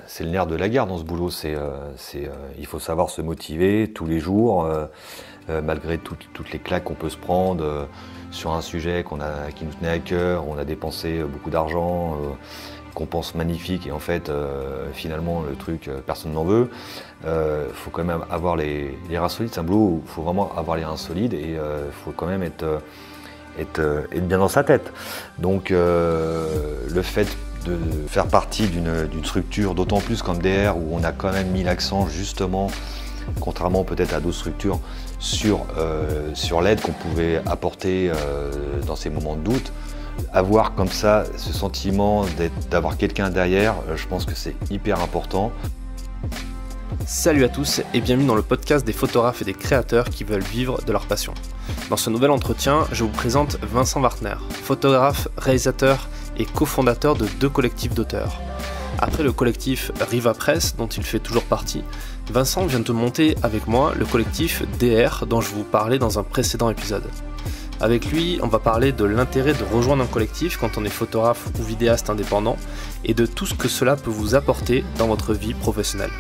C'est le nerf de la guerre dans ce boulot, il faut savoir se motiver tous les jours, malgré toutes les claques qu'on peut se prendre sur un sujet qui nous tenait à cœur, on a dépensé beaucoup d'argent, qu'on pense magnifique et en fait finalement le truc personne n'en veut. Faut quand même avoir les reins solides, c'est un boulot où il faut vraiment avoir les reins solides et il faut quand même être bien dans sa tête. Donc le fait de faire partie d'une structure, d'autant plus comme DR, où on a quand même mis l'accent justement, contrairement peut-être à d'autres structures, sur l'aide qu'on pouvait apporter dans ces moments de doute. Avoir comme ça ce sentiment d'avoir quelqu'un derrière, je pense que c'est hyper important. Salut à tous et bienvenue dans le podcast des photographes et des créateurs qui veulent vivre de leur passion. Dans ce nouvel entretien, je vous présente Vincent Wartner, photographe, réalisateur et cofondateur de 2 collectifs d'auteurs. Après le collectif Riva Press, dont il fait toujours partie, Vincent vient de monter avec moi le collectif DR dont je vous parlais dans un précédent épisode. Avec lui, on va parler de l'intérêt de rejoindre un collectif quand on est photographe ou vidéaste indépendant et de tout ce que cela peut vous apporter dans votre vie professionnelle.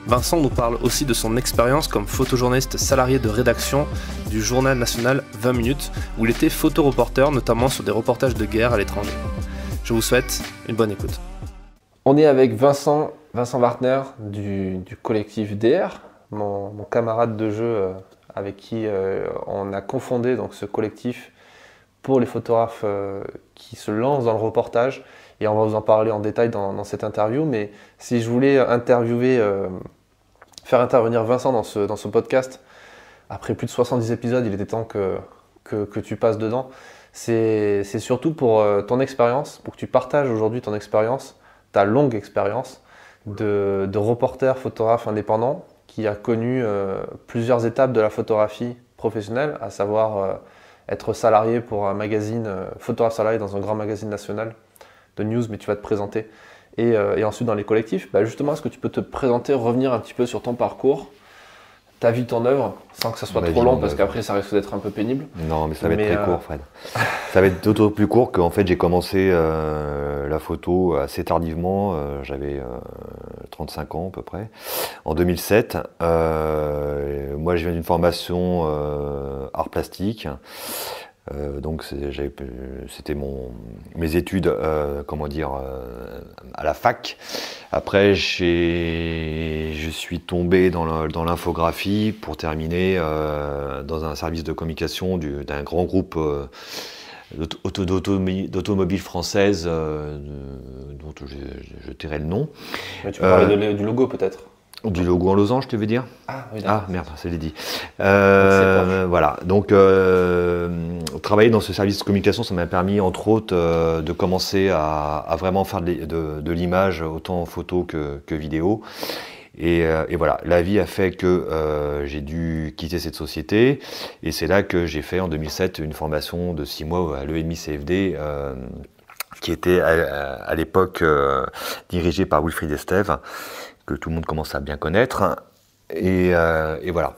Vincent nous parle aussi de son expérience comme photojournaliste salarié de rédaction du journal national 20 minutes où il était photoreporter notamment sur des reportages de guerre à l'étranger. Je vous souhaite une bonne écoute. On est avec Vincent Wartner du collectif DR, mon camarade de jeu avec qui on a confondé donc, ce collectif pour les photographes qui se lancent dans le reportage. Et on va vous en parler en détail dans cette interview. Mais si je voulais faire intervenir Vincent dans ce podcast, après plus de 70 épisodes, il était temps que tu passes dedans. C'est surtout pour ton expérience, pour que tu partages aujourd'hui ton expérience, ta longue expérience de reporter, photographe indépendant, qui a connu plusieurs étapes de la photographie professionnelle, à savoir être salarié pour un magazine, photographe salarié dans un grand magazine national de news, mais tu vas te présenter. Et ensuite dans les collectifs, justement, est-ce que tu peux te présenter, revenir un petit peu sur ton parcours, ta vie, ton œuvre, sans que ça soit trop long, parce qu'après ça risque d'être un peu pénible. Non, mais ça va être très court, Fred. Ça va être d'autant plus court qu'en fait j'ai commencé la photo assez tardivement, j'avais 35 ans à peu près, en 2007. Moi je viens d'une formation art plastique. Donc c'était mes études à la fac. Après je suis tombé dans l'infographie pour terminer dans un service de communication d'un grand groupe d'automobile française dont je tairai le nom. Mais tu peux parler du logo peut-être. Du logo en losange, tu veux dire? Ah oui. Ah merde, ça l'ai dit. Voilà. Donc travailler dans ce service de communication, ça m'a permis entre autres de commencer à vraiment faire de l'image autant en photo que vidéo. Et voilà, la vie a fait que j'ai dû quitter cette société et c'est là que j'ai fait en 2007 une formation de 6 mois à l'EMI CFD qui était à l'époque dirigée par Wilfried Estève, que tout le monde commence à bien connaître. Et voilà.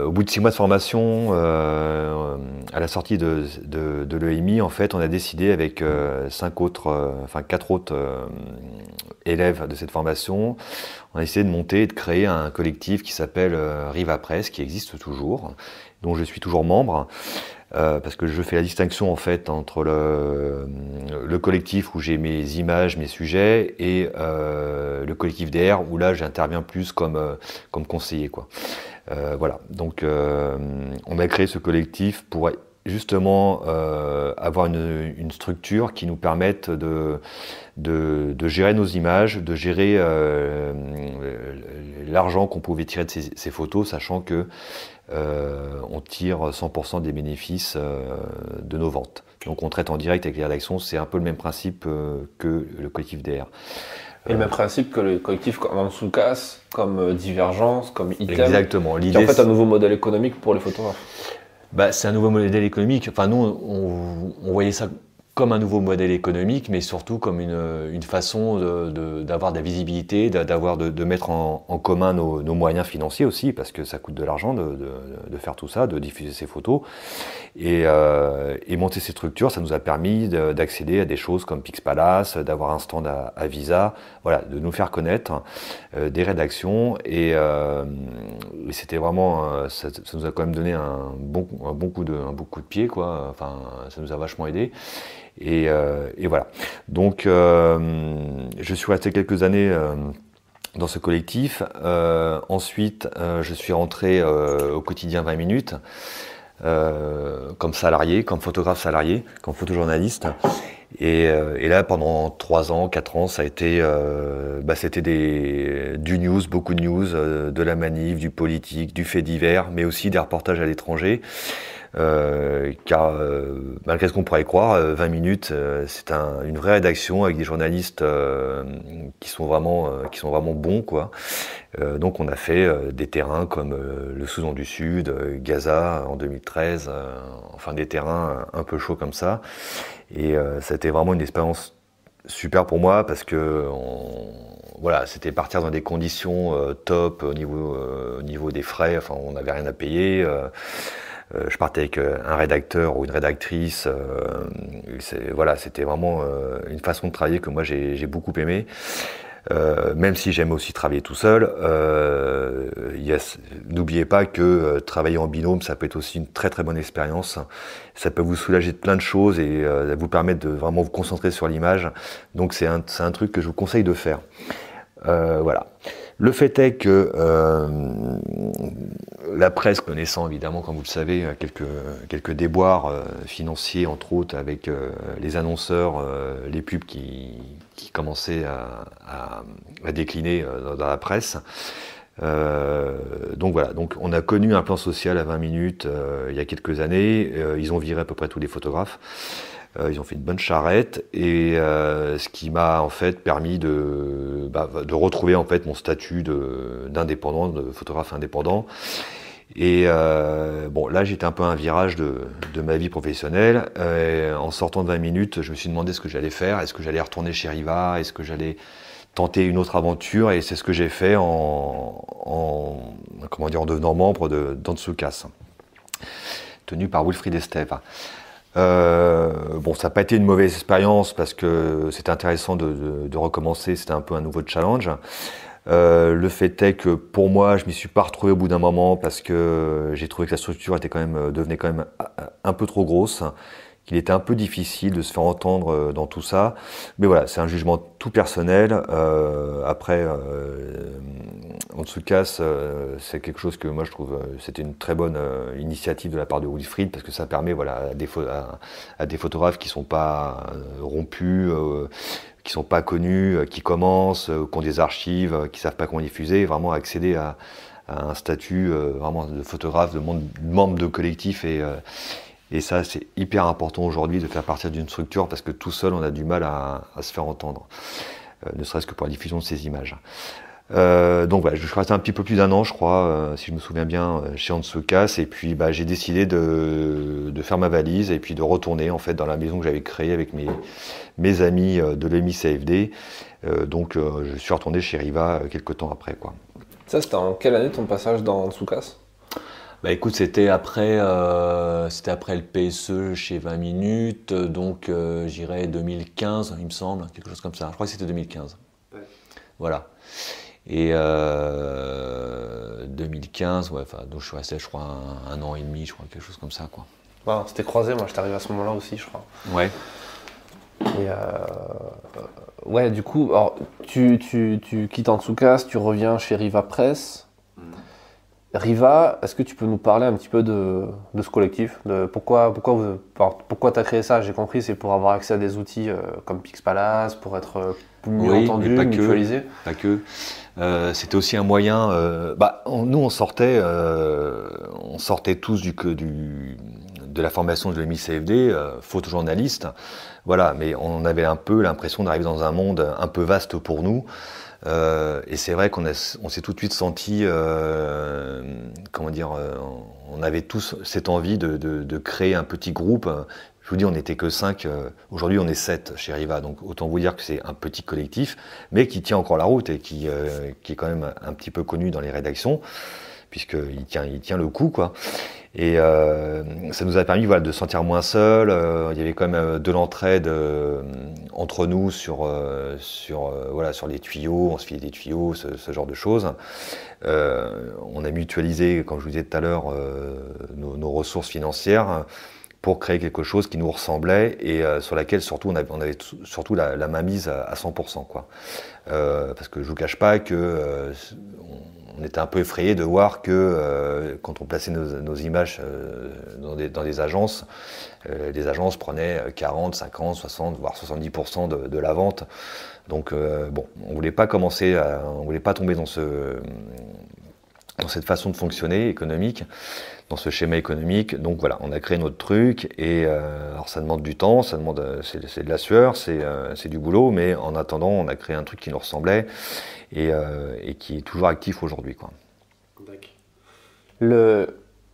Au bout de 6 mois de formation, à la sortie de l'EMI, en fait, on a décidé avec 4 autres élèves de cette formation, on a essayé de monter et de créer un collectif qui s'appelle Riva Press, qui existe toujours, dont je suis toujours membre. Parce que je fais la distinction en fait entre le collectif où j'ai mes images, mes sujets et le collectif DR où là j'interviens plus comme conseiller quoi. Voilà, donc on a créé ce collectif pour justement avoir une structure qui nous permette de gérer nos images, de gérer l'argent qu'on pouvait tirer de ces photos, sachant que on tire 100% des bénéfices de nos ventes. Donc on traite en direct avec les rédactions, c'est un peu le même principe que le collectif DR. Et le même principe que le collectif comme Ansoukas, comme Divergence, comme Item. Exactement. Qui est en fait un nouveau modèle économique pour les photographes. C'est un nouveau modèle économique. Enfin nous on voyait ça comme un nouveau modèle économique, mais surtout comme une façon d'avoir de la visibilité, de mettre en commun nos moyens financiers aussi, parce que ça coûte de l'argent de faire tout ça, de diffuser ces photos. Et monter ces structures, ça nous a permis d'accéder à des choses comme Pixpalace, d'avoir un stand à Visa, voilà, de nous faire connaître, des rédactions. Et c'était vraiment, ça nous a quand même donné un bon coup de pied, quoi. Enfin, ça nous a vachement aidé. Et voilà. Donc, je suis resté quelques années dans ce collectif. Ensuite, je suis rentré au quotidien 20 minutes comme salarié, comme photographe salarié, comme photojournaliste. Et là, pendant 3 ans, 4 ans, ça a été, c'était du news, beaucoup de news, de la manif, du politique, du fait divers, mais aussi des reportages à l'étranger. Car malgré ce qu'on pourrait croire, 20 minutes, c'est une vraie rédaction avec des journalistes qui sont vraiment bons, quoi. Donc on a fait des terrains comme le Soudan du Sud, Gaza en 2013, enfin des terrains un peu chauds comme ça. Et ça a été vraiment une expérience super pour moi parce que voilà, c'était partir dans des conditions top au niveau des frais. Enfin, on n'avait rien à payer. Je partais avec un rédacteur ou une rédactrice. Voilà, c'était vraiment une façon de travailler que moi j'ai beaucoup aimé. Même si j'aime aussi travailler tout seul, n'oubliez pas que travailler en binôme, ça peut être aussi une très très bonne expérience. Ça peut vous soulager de plein de choses et vous permettre de vraiment vous concentrer sur l'image. Donc c'est un truc que je vous conseille de faire. Voilà. Le fait est que la presse, connaissant évidemment, comme vous le savez, quelques déboires financiers, entre autres, avec les annonceurs, les pubs qui commençaient à décliner dans la presse. Donc voilà, donc on a connu un plan social à 20 minutes il y a quelques années. Ils ont viré à peu près tous les photographes. Ils ont fait une bonne charrette et ce qui m'a en fait permis de retrouver en fait mon statut d'indépendant, de photographe indépendant. Et bon, là j'étais un peu à un virage de ma vie professionnelle. En sortant de 20 minutes, je me suis demandé ce que j'allais faire. Est-ce que j'allais retourner chez Riva? Est-ce que j'allais tenter une autre aventure? Et c'est ce que j'ai fait en devenant membre d'Antsukas, tenu par Wilfried Estève. Bon, ça n'a pas été une mauvaise expérience parce que c'était intéressant de recommencer, c'était un peu un nouveau challenge. Le fait est que pour moi, je m'y suis pas retrouvé au bout d'un moment parce que j'ai trouvé que la structure devenait quand même un peu trop grosse, qu'il était un peu difficile de se faire entendre dans tout ça. Mais voilà, c'est un jugement tout personnel. Après, Antsukas, c'est quelque chose que moi je trouve c'était une très bonne initiative de la part de Wilfried parce que ça permet voilà à des photographes qui sont pas rompus, qui sont pas connus, qui commencent, qui ont des archives, qui savent pas comment diffuser, vraiment accéder à un statut vraiment de photographe, de membre de collectif et ça, c'est hyper important aujourd'hui de faire partie d'une structure parce que tout seul, on a du mal à se faire entendre, ne serait-ce que pour la diffusion de ces images. Donc voilà, je suis resté un petit peu plus d'1 an, je crois, si je me souviens bien, chez Antsukas. Et puis j'ai décidé de faire ma valise et puis de retourner en fait dans la maison que j'avais créée avec mes amis de l'EMI CFD. Donc je suis retourné chez Riva quelques temps après, quoi. Ça, c'était en quelle année ton passage dans Antsukas? Bah écoute, c'était après le PSE chez 20 minutes, donc j'irais 2015, il me semble, quelque chose comme ça. Je crois que c'était 2015. Ouais. Voilà. Et 2015, ouais, donc je suis resté, je crois, un an et demi, je crois, quelque chose comme ça, quoi. Ouais, c'était croisé, moi, j'étais arrivé à ce moment-là aussi, je crois. Ouais. Et ouais, du coup, alors, tu quittes Antsukas, tu reviens chez Riva Press. Riva, est-ce que tu peux nous parler un petit peu de ce collectif, de pourquoi tu as créé ça? J'ai compris, c'est pour avoir accès à des outils comme Pixpalace, pour être mieux entendu, mutualisé. Pas que. C'était aussi un moyen. Nous, on sortait tous de la formation de l'EMI CFD, photojournaliste. Voilà, mais on avait un peu l'impression d'arriver dans un monde un peu vaste pour nous. Et c'est vrai qu'on s'est tout de suite senti, on avait tous cette envie de créer un petit groupe. Je vous dis, on n'était que 5. Aujourd'hui, on est 7 chez Riva. Donc, autant vous dire que c'est un petit collectif, mais qui tient encore la route et qui est quand même un petit peu connu dans les rédactions, puisqu'il tient le coup, quoi. Et ça nous a permis de se sentir moins seul. Il y avait quand même de l'entraide entre nous sur les tuyaux. On se filait des tuyaux, ce genre de choses. On a mutualisé, comme je vous disais tout à l'heure, nos ressources financières pour créer quelque chose qui nous ressemblait et sur laquelle surtout on avait surtout la main mise à 100%, quoi. Parce que je vous cache pas que on était un peu effrayé de voir que quand on plaçait nos images dans des agences, les agences prenaient 40, 50, 60, voire 70% de la vente. Donc on voulait pas on voulait pas tomber dans cette façon de fonctionner économique, dans ce schéma économique. Donc voilà, on a créé notre truc et alors ça demande du temps, c'est de la sueur, c'est du boulot, mais en attendant, on a créé un truc qui nous ressemblait et qui est toujours actif aujourd'hui, quoi.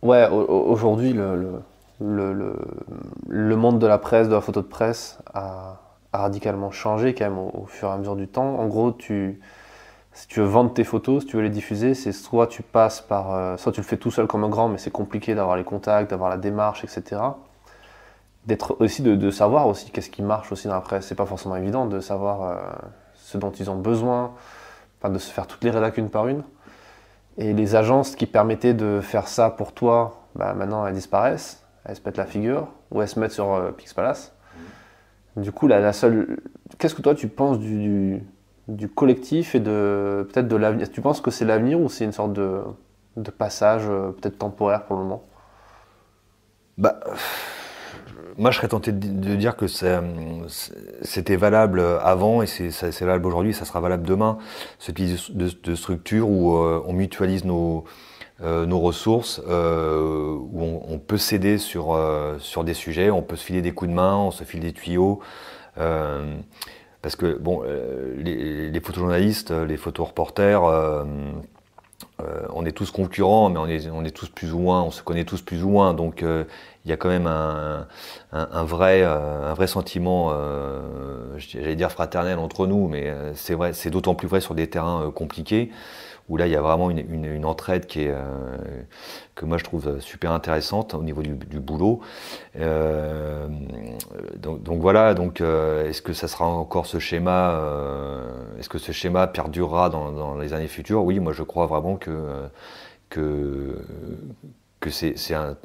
Aujourd'hui, le monde de la presse, de la photo de presse a radicalement changé quand même au fur et à mesure du temps. En gros, si tu veux vendre tes photos, si tu veux les diffuser, c'est soit tu passes par, soit tu le fais tout seul comme un grand, mais c'est compliqué d'avoir les contacts, d'avoir la démarche, etc. D'être aussi de savoir aussi qu'est-ce qui marche aussi dans la presse. C'est pas forcément évident de savoir ce dont ils ont besoin, enfin de se faire toutes les rédacs une par une. Et les agences qui permettaient de faire ça pour toi, maintenant elles disparaissent, elles se pètent la figure, ou elles se mettent sur Pixpalace. Du coup, qu'est-ce que toi tu penses du collectif et peut-être de l'avenir? Tu penses que c'est l'avenir ou c'est une sorte de passage peut-être temporaire pour le moment? Moi, je serais tenté de dire que c'était valable avant et c'est valable aujourd'hui et ça sera valable demain. Ce type de structure où on mutualise nos ressources, où on peut s'aider sur des sujets, on peut se filer des coups de main, on se file des tuyaux. Parce que les photojournalistes, les photoreporters, on est tous concurrents, mais on est tous plus ou moins, on se connaît tous plus ou moins. Donc il y a quand même un vrai sentiment, j'allais dire fraternel entre nous, mais c'est vrai, c'est d'autant plus vrai sur des terrains compliqués où là il y a vraiment une entraide que moi je trouve super intéressante au niveau du boulot. Donc voilà, est-ce que ça sera encore ce schéma, est-ce que ce schéma perdurera dans les années futures? Oui, moi je crois vraiment que c'est un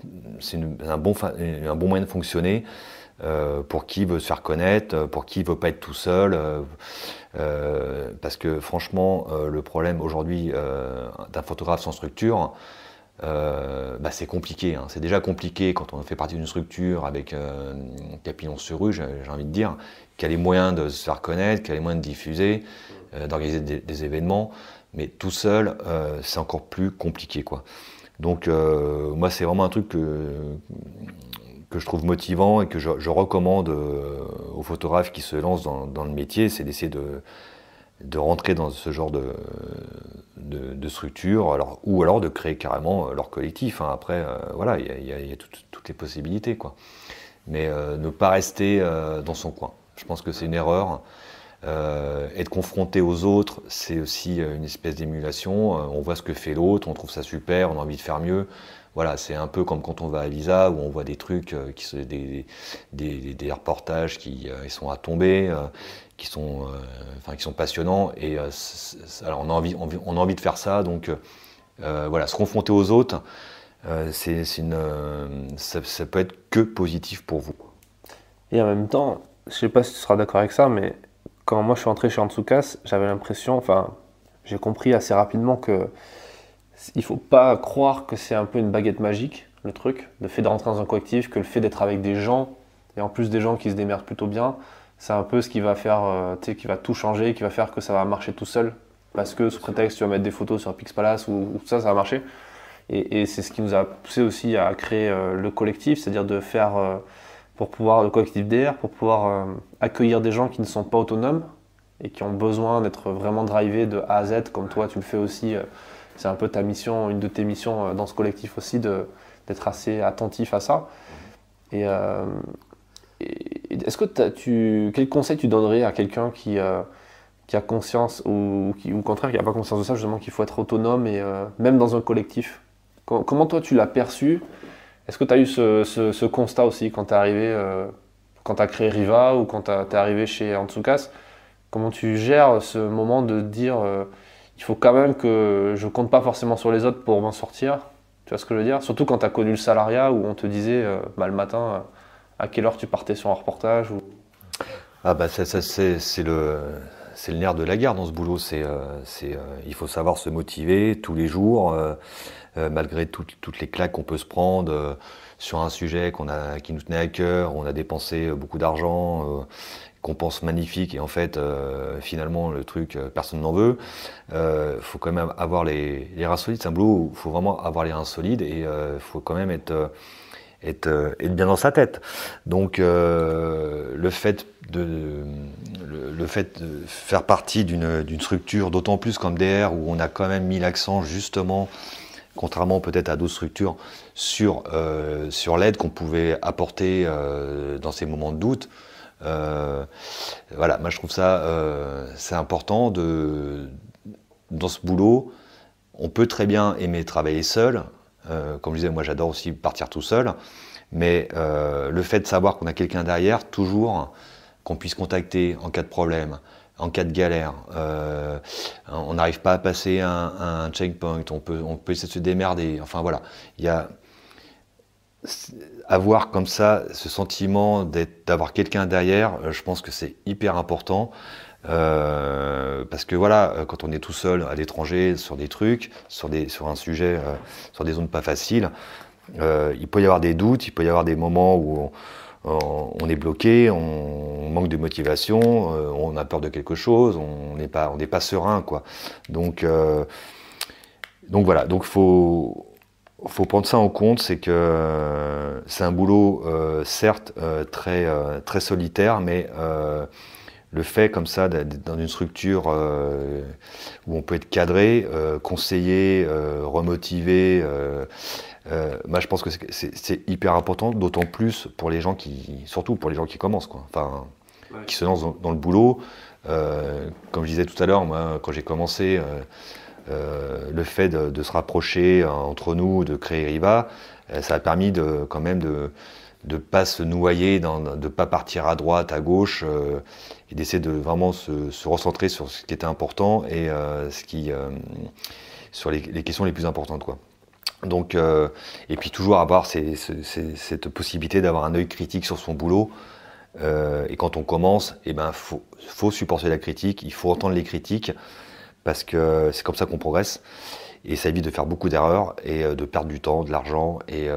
bon moyen de fonctionner pour qui veut se faire connaître, pour qui veut pas être tout seul. Parce que franchement, le problème aujourd'hui d'un photographe sans structure, c'est compliqué, hein. C'est déjà compliqué quand on fait partie d'une structure avec pignon sur rue, j'ai envie de dire, qui a les moyens de se faire connaître, qui a les moyens de diffuser, d'organiser des événements, mais tout seul, c'est encore plus compliqué, quoi. Donc moi, c'est vraiment un truc que je trouve motivant et que je recommande aux photographes qui se lancent dans le métier, c'est d'essayer de rentrer dans ce genre de structure, ou alors de créer carrément leur collectif, hein. Après, voilà, il y a toutes les possibilités, quoi. Mais ne pas rester dans son coin. Je pense que c'est une erreur. Être confronté aux autres, c'est aussi une espèce d'émulation. On voit ce que fait l'autre, on trouve ça super, on a envie de faire mieux. Voilà, c'est un peu comme quand on va à Visa où on voit des trucs, des reportages qui sont à tomber, qui sont passionnants. Et alors on a envie de faire ça. Donc voilà, se confronter aux autres, ça peut être que positif pour vous. Et en même temps, je sais pas si tu seras d'accord avec ça, mais quand moi je suis entré chez Antsoukas, j'avais l'impression, j'ai compris assez rapidement que il faut pas croire que c'est un peu une baguette magique, le truc, le fait de rentrer dans un collectif, que le fait d'être avec des gens, et en plus des gens qui se démerdent plutôt bien, c'est un peu ce qui va faire, qui va tout changer, qui va faire que ça va marcher tout seul, parce que sous prétexte tu vas mettre des photos sur Pixpalace ou ça va marcher. Et c'est ce qui nous a poussé aussi à créer le collectif, c'est-à-dire de faire, le collectif DR, pour pouvoir accueillir des gens qui ne sont pas autonomes et qui ont besoin d'être vraiment drivés de A à Z, comme toi tu le fais aussi. C'est un peu ta mission, une de tes missions dans ce collectif aussi, d'être assez attentif à ça. Et Est-ce que quel conseil tu donnerais à quelqu'un qui a conscience ou au contraire qui n'a pas conscience de ça, justement, qu'il faut être autonome et même dans un collectif? Comment toi tu l'as perçu? Est-ce que tu as eu ce constat aussi quand tu es arrivé, quand tu as créé Riva ou quand tu es arrivé chez Antsukas? Comment tu gères ce moment de dire il faut quand même que je compte pas forcément sur les autres pour m'en sortir? Tu vois ce que je veux dire? Surtout quand tu as connu le salariat où on te disait le matin à quelle heure tu partais sur un reportage ou... Ah bah c'est le nerf de la guerre dans ce boulot. Il faut savoir se motiver tous les jours, malgré toutes les claques qu'on peut se prendre sur un sujet qui nous tenait à cœur. On a dépensé beaucoup d'argent, qu'on pense magnifique, et en fait, finalement, le truc, personne n'en veut. Faut quand même avoir les reins solides. C'est un boulot où il faut vraiment avoir les reins solides, et faut quand même être bien dans sa tête. Donc le fait de faire partie d'une structure, d'autant plus comme DR, où on a quand même mis l'accent justement, contrairement peut-être à d'autres structures, sur l'aide qu'on pouvait apporter dans ces moments de doute. Voilà, moi je trouve ça c'est important dans ce boulot. On peut très bien aimer travailler seul. Comme je disais, moi j'adore aussi partir tout seul, mais le fait de savoir qu'on a quelqu'un derrière, toujours, qu'on puisse contacter en cas de problème, en cas de galère, on n'arrive pas à passer un checkpoint, on peut essayer de se démerder, enfin voilà, il y a avoir comme ça ce sentiment d'avoir quelqu'un derrière, je pense que c'est hyper important. Parce que voilà, quand on est tout seul à l'étranger sur des trucs, sur un sujet, sur des zones pas faciles, il peut y avoir des doutes, il peut y avoir des moments où on est bloqué, on manque de motivation, on a peur de quelque chose, on n'est pas serein, quoi. Donc voilà, donc faut prendre ça en compte, c'est que c'est un boulot certes très solitaire, mais le fait comme ça d'être dans une structure où on peut être cadré, conseillé, remotivé, moi je pense que c'est hyper important, d'autant plus pour les gens surtout pour les gens qui commencent, quoi. Enfin, ouais, qui se lancent dans le boulot. Comme je disais tout à l'heure, moi quand j'ai commencé, le fait de se rapprocher entre nous, de créer Riva, ça a permis quand même de ne pas se noyer, de ne pas partir à droite, à gauche, et d'essayer de vraiment se recentrer sur ce qui était important et sur les questions les plus importantes, quoi. Donc, et puis toujours avoir cette possibilité d'avoir un œil critique sur son boulot. Et quand on commence, faut supporter la critique, il faut entendre les critiques, parce que c'est comme ça qu'on progresse. Et ça évite de faire beaucoup d'erreurs et de perdre du temps, de l'argent, et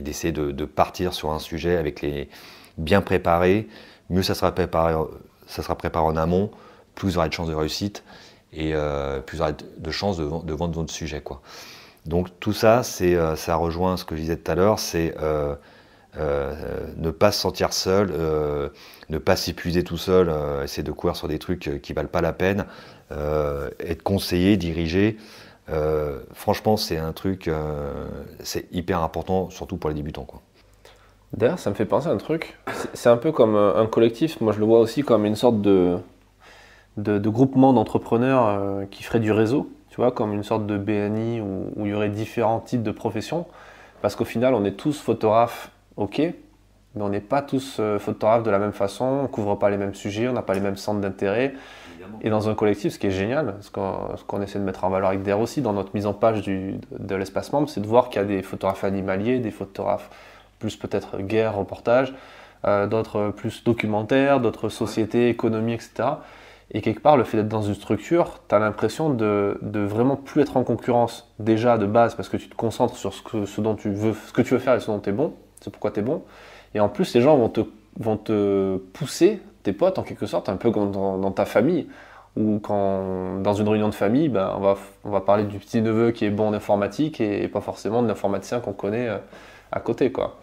d'essayer de partir sur un sujet avec bien préparé. Mieux ça sera préparé en amont, plus vous aurez de chances de réussite et plus vous aurez de chances de vendre votre sujet, quoi. Donc tout ça, ça rejoint ce que je disais tout à l'heure, c'est ne pas se sentir seul, ne pas s'épuiser tout seul, essayer de courir sur des trucs qui valent pas la peine, être conseillé, dirigé. Franchement, c'est un truc, c'est hyper important, surtout pour les débutants, quoi. D'ailleurs, ça me fait penser à un truc. C'est un peu comme un collectif. Moi, je le vois aussi comme une sorte de groupement d'entrepreneurs qui ferait du réseau. Tu vois, comme une sorte de BNI où il y aurait différents types de professions. Parce qu'au final, on est tous photographes, ok, mais on n'est pas tous photographes de la même façon, on ne couvre pas les mêmes sujets, on n'a pas les mêmes centres d'intérêt. Et dans un collectif, ce qui est génial, ce qu'on essaie de mettre en valeur avec DER aussi, dans notre mise en page de l'espace membre, c'est de voir qu'il y a des photographes animaliers, des photographes plus peut-être guerre, reportage, d'autres plus documentaires, d'autres sociétés, économie, etc. Et quelque part, le fait d'être dans une structure, tu as l'impression de vraiment plus être en concurrence déjà de base parce que tu te concentres sur ce que tu veux faire et ce dont tu es bon, c'est pourquoi tu es bon. Et en plus, les gens vont te pousser, tes potes en quelque sorte, un peu comme dans ta famille, ou quand dans une réunion de famille, on va parler du petit neveu qui est bon en informatique et pas forcément de l'informaticien qu'on connaît à côté, quoi.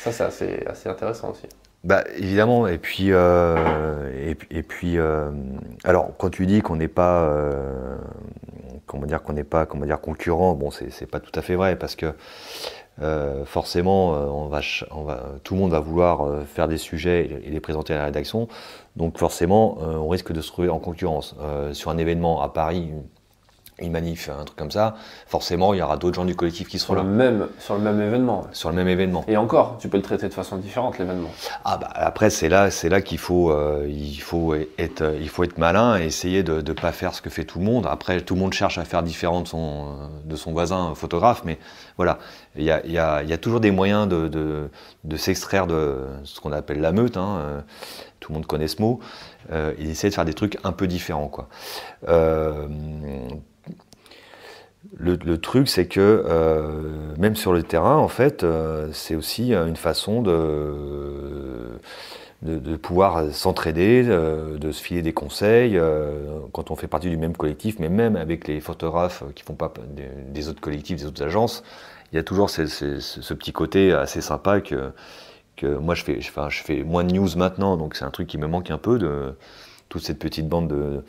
Ça, c'est assez intéressant aussi. Bah évidemment, et puis alors quand tu dis qu'on n'est pas concurrent, bon c'est pas tout à fait vrai parce que forcément, tout le monde va vouloir faire des sujets et les présenter à la rédaction. Donc forcément, on risque de se trouver en concurrence. Sur un événement à Paris, une manif, un truc comme ça, forcément, il y aura d'autres gens du collectif qui seront là. Sur le même événement. Sur le même événement. Et encore, tu peux le traiter de façon différente, l'événement. Après, c'est là qu'il faut être malin et essayer de ne pas faire ce que fait tout le monde. Après, tout le monde cherche à faire différent de son voisin photographe, mais voilà, il y a toujours des moyens de s'extraire de ce qu'on appelle la meute, hein. Tout le monde connaît ce mot, et d'essayer de faire des trucs un peu différents, quoi. Le truc, c'est que même sur le terrain, en fait, c'est aussi une façon de pouvoir s'entraider, de se filer des conseils quand on fait partie du même collectif, mais même avec les photographes qui font pas des autres collectifs, des autres agences, il y a toujours ce petit côté assez sympa que moi je fais moins de news maintenant, donc c'est un truc qui me manque un peu, de toute cette petite bande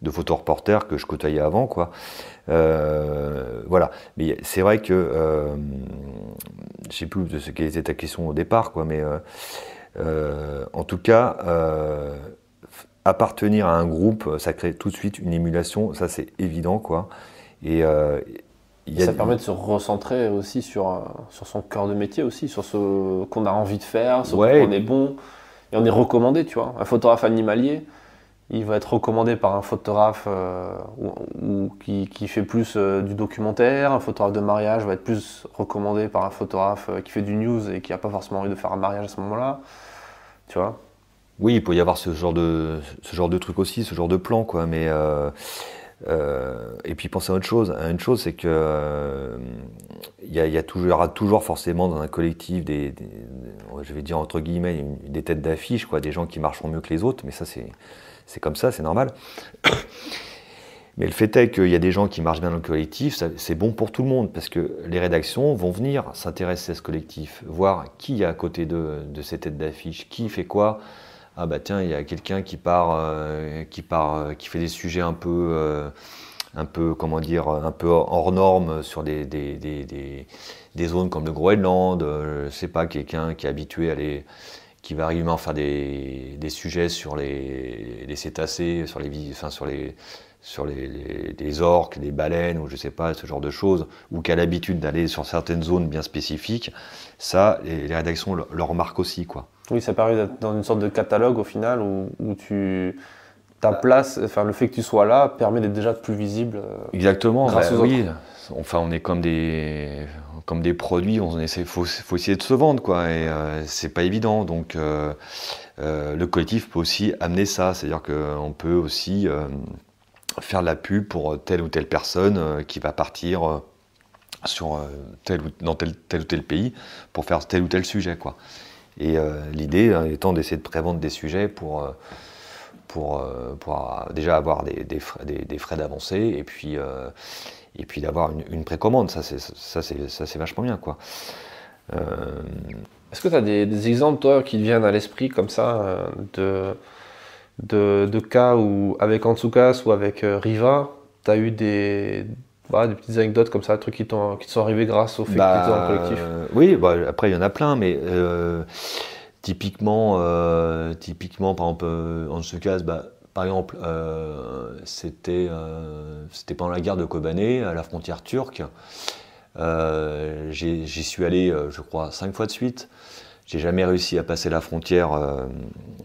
de photoreporters que je côtoyais avant, quoi. Voilà. Mais c'est vrai que je sais plus quelle était ta question au départ, quoi, mais en tout cas, appartenir à un groupe, ça crée tout de suite une émulation, ça c'est évident, quoi. Et ça permet de se recentrer aussi sur son cœur de métier aussi, sur ce qu'on a envie de faire, sur quoi on est bon, et on est recommandé, tu vois. Un photographe animalier, il va être recommandé par un photographe qui fait plus du documentaire. Un photographe de mariage va être plus recommandé par un photographe qui fait du news et qui n'a pas forcément envie de faire un mariage à ce moment-là. Tu vois ? Oui, il peut y avoir ce genre de truc aussi, ce genre de plan, quoi. Mais et puis penser à autre chose. Une chose, c'est que il y aura toujours forcément dans un collectif je vais dire entre guillemets, des têtes d'affiche, quoi, des gens qui marcheront mieux que les autres. Mais ça, c'est comme ça, c'est normal. Mais le fait est qu'il y a des gens qui marchent bien dans le collectif, c'est bon pour tout le monde, parce que les rédactions vont venir s'intéresser à ce collectif, voir qui y a à côté de ces têtes d'affiche, qui fait quoi. Ah bah tiens, il y a quelqu'un qui fait des sujets un peu comment dire, un peu hors norme sur des zones comme le Groenland. Je sais pas, quelqu'un qui est habitué qui va régulièrement faire des sujets sur les cétacés, sur les orques, les baleines, ou je sais pas, ce genre de choses, ou qui a l'habitude d'aller sur certaines zones bien spécifiques, ça, les rédactions le remarquent aussi, quoi. Oui, ça permet d'être dans une sorte de catalogue au final, où ta place, enfin le fait que tu sois là, permet d'être déjà plus visible. Exactement, grâce aux oui. autres. Enfin, on est comme des produits, faut essayer de se vendre, quoi, et c'est pas évident. Donc, le collectif peut aussi amener ça, c'est-à-dire qu'on peut aussi faire de la pub pour telle ou telle personne qui va partir dans tel ou tel pays pour faire tel ou tel sujet, quoi. Et l'idée étant d'essayer de prévendre des sujets pour déjà avoir des frais d'avancée et puis d'avoir une précommande. Ça c'est vachement bien, quoi. Est-ce que tu as des exemples, toi, qui te viennent à l'esprit comme ça, de cas où, avec Antsukas ou avec Riva, tu as eu des petites anecdotes comme ça, des trucs qui te sont arrivés grâce au fait que tu étais dans le collectif? Oui, après il y en a plein, mais typiquement, par exemple, Antsukas, par exemple, c'était pendant la guerre de Kobané, à la frontière turque. J'y suis allé, je crois, 5 fois de suite. J'ai jamais réussi à passer la frontière,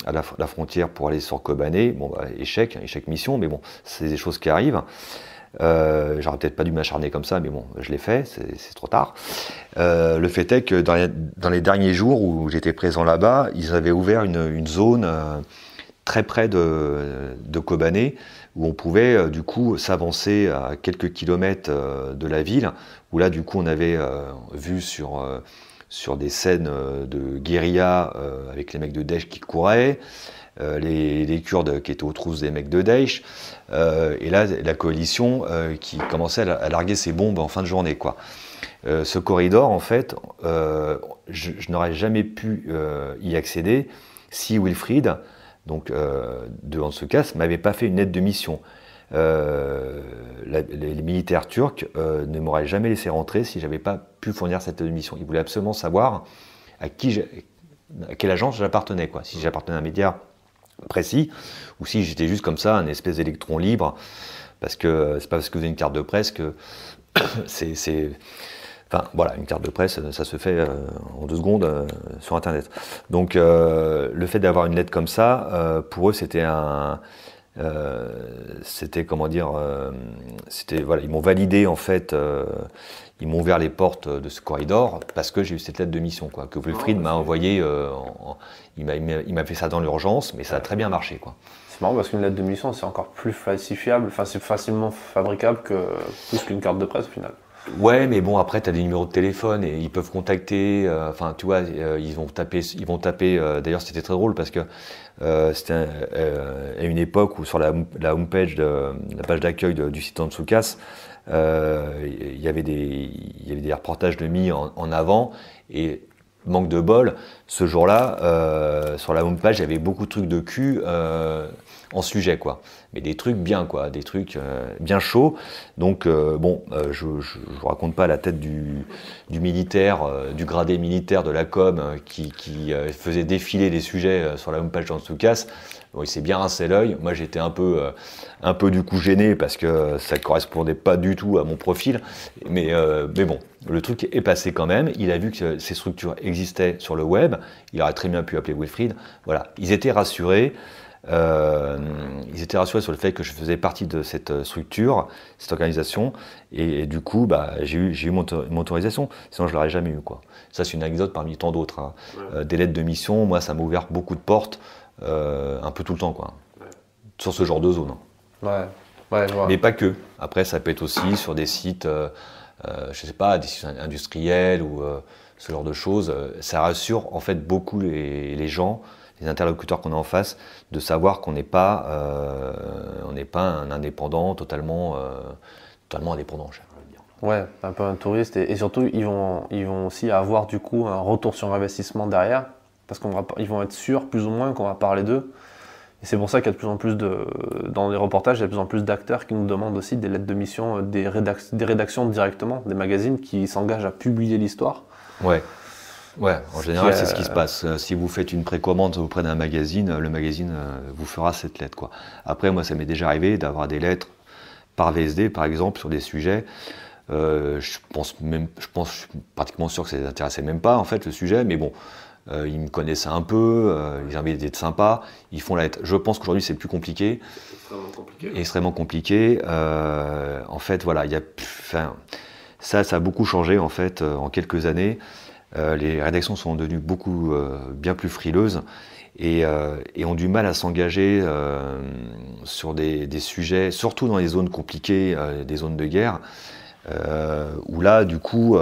la frontière pour aller sur Kobané. Bon, échec mission, mais bon, c'est des choses qui arrivent. J'aurais peut-être pas dû m'acharner comme ça, mais bon, je l'ai fait, c'est trop tard. Le fait est que dans les derniers jours où j'étais présent là-bas, ils avaient ouvert une zone très près de Kobané, où on pouvait du coup s'avancer à quelques kilomètres de la ville, où là du coup on avait vu sur des scènes de guérilla avec les mecs de Daesh qui couraient, les Kurdes qui étaient aux trousses des mecs de Daesh, et là la coalition qui commençait à larguer ses bombes en fin de journée, quoi. Ce corridor, en fait, je n'aurais jamais pu y accéder si Wilfried, donc de Antsukas, m'avait pas fait une lettre de mission. les militaires turcs ne m'auraient jamais laissé rentrer si j'avais pas pu fournir cette lettre de mission. Ils voulaient absolument savoir à quelle agence j'appartenais, quoi. Si j'appartenais à un média précis ou si j'étais juste comme ça, un espèce d'électron libre, parce que c'est pas parce que vous avez une carte de presse que Enfin, voilà, une carte de presse, ça se fait en 2 secondes sur Internet. Donc, le fait d'avoir une lettre comme ça, pour eux, c'était comment dire, voilà, ils m'ont validé en fait, ils m'ont ouvert les portes de ce corridor parce que j'ai eu cette lettre de mission, quoi, que Wilfried m'a envoyé. Il m'a fait ça dans l'urgence, mais ça a très bien marché, quoi. C'est marrant parce qu'une lettre de mission, c'est encore plus falsifiable, enfin, c'est facilement fabricable plus qu'une carte de presse au final. Ouais, mais bon, après, tu as des numéros de téléphone et ils peuvent contacter. Enfin, tu vois, ils vont taper. D'ailleurs, c'était très drôle parce que c'était à une époque où sur la homepage, la page d'accueil du site Ansoukas, il y avait des reportages de mis en avant et manque de bol. Ce jour-là, sur la homepage, il y avait beaucoup de trucs de cul en sujet, quoi. Mais des trucs bien, quoi, des trucs bien chauds. Donc, je vous raconte pas la tête du militaire, du gradé militaire de la com qui faisait défiler des sujets sur la homepage d'Ansoukas. Bon, il s'est bien rincé l'œil. Moi, j'étais un peu du coup gêné parce que ça correspondait pas du tout à mon profil. Mais bon, le truc est passé quand même. Il a vu que ces structures existaient sur le web. Il aurait très bien pu appeler Wilfried. Voilà, ils étaient rassurés. Sur le fait que je faisais partie de cette structure, cette organisation, et du coup, j'ai eu mon autorisation. Sinon, je l'aurais jamais eu, quoi. Ça, c'est une anecdote parmi tant d'autres, hein. Ouais. Des lettres de mission, moi, ça m'a ouvert beaucoup de portes, un peu tout le temps, quoi. Ouais. Sur ce genre de zone. Ouais. Ouais, je vois. Mais pas que. Après, ça peut être aussi sur des sites, je sais pas, des sites industriels ou ce genre de choses. Ça rassure en fait beaucoup les gens, les interlocuteurs qu'on a en face, de savoir qu'on n'est pas un indépendant totalement indépendant. Ouais, un peu un touriste et surtout ils vont aussi avoir du coup un retour sur investissement derrière parce qu'ils vont être sûrs plus ou moins qu'on va parler d'eux. Et c'est pour ça qu'il y a de plus en plus dans les reportages, il y a de plus en plus d'acteurs qui nous demandent aussi des lettres de mission, des rédactions directement, des magazines qui s'engagent à publier l'histoire. Ouais. Ouais, en général, c'est ce qui se passe. Si vous faites une précommande auprès d'un magazine, le magazine vous fera cette lettre, quoi. Après, moi, ça m'est déjà arrivé d'avoir des lettres par VSD, par exemple, sur des sujets. Je suis pratiquement sûr que ça les intéressait même pas, en fait, le sujet, mais bon, ils me connaissaient un peu, ils avaient d'être sympas, ils font la lettre. Je pense qu'aujourd'hui, c'est plus compliqué. Extrêmement compliqué. En fait, voilà, ça a beaucoup changé, en fait, en quelques années. Les rédactions sont devenues bien plus frileuses et ont du mal à s'engager sur des sujets, surtout dans les zones compliquées, des zones de guerre, où là, du coup,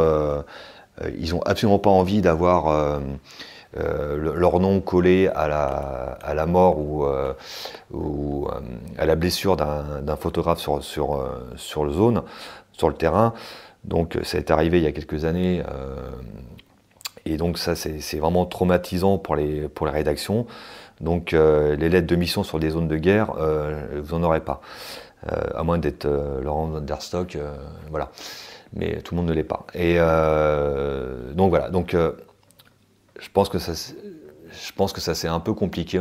ils n'ont absolument pas envie d'avoir leur nom collé à la mort ou à la blessure d'un photographe sur le terrain. Donc ça est arrivé il y a quelques années. Et donc ça, c'est vraiment traumatisant pour les rédactions. Donc les lettres de mission sur des zones de guerre, vous n'en aurez pas. À moins d'être Laurent van der Stock, voilà. Mais tout le monde ne l'est pas. Et donc voilà. Donc je pense que ça c'est un peu compliqué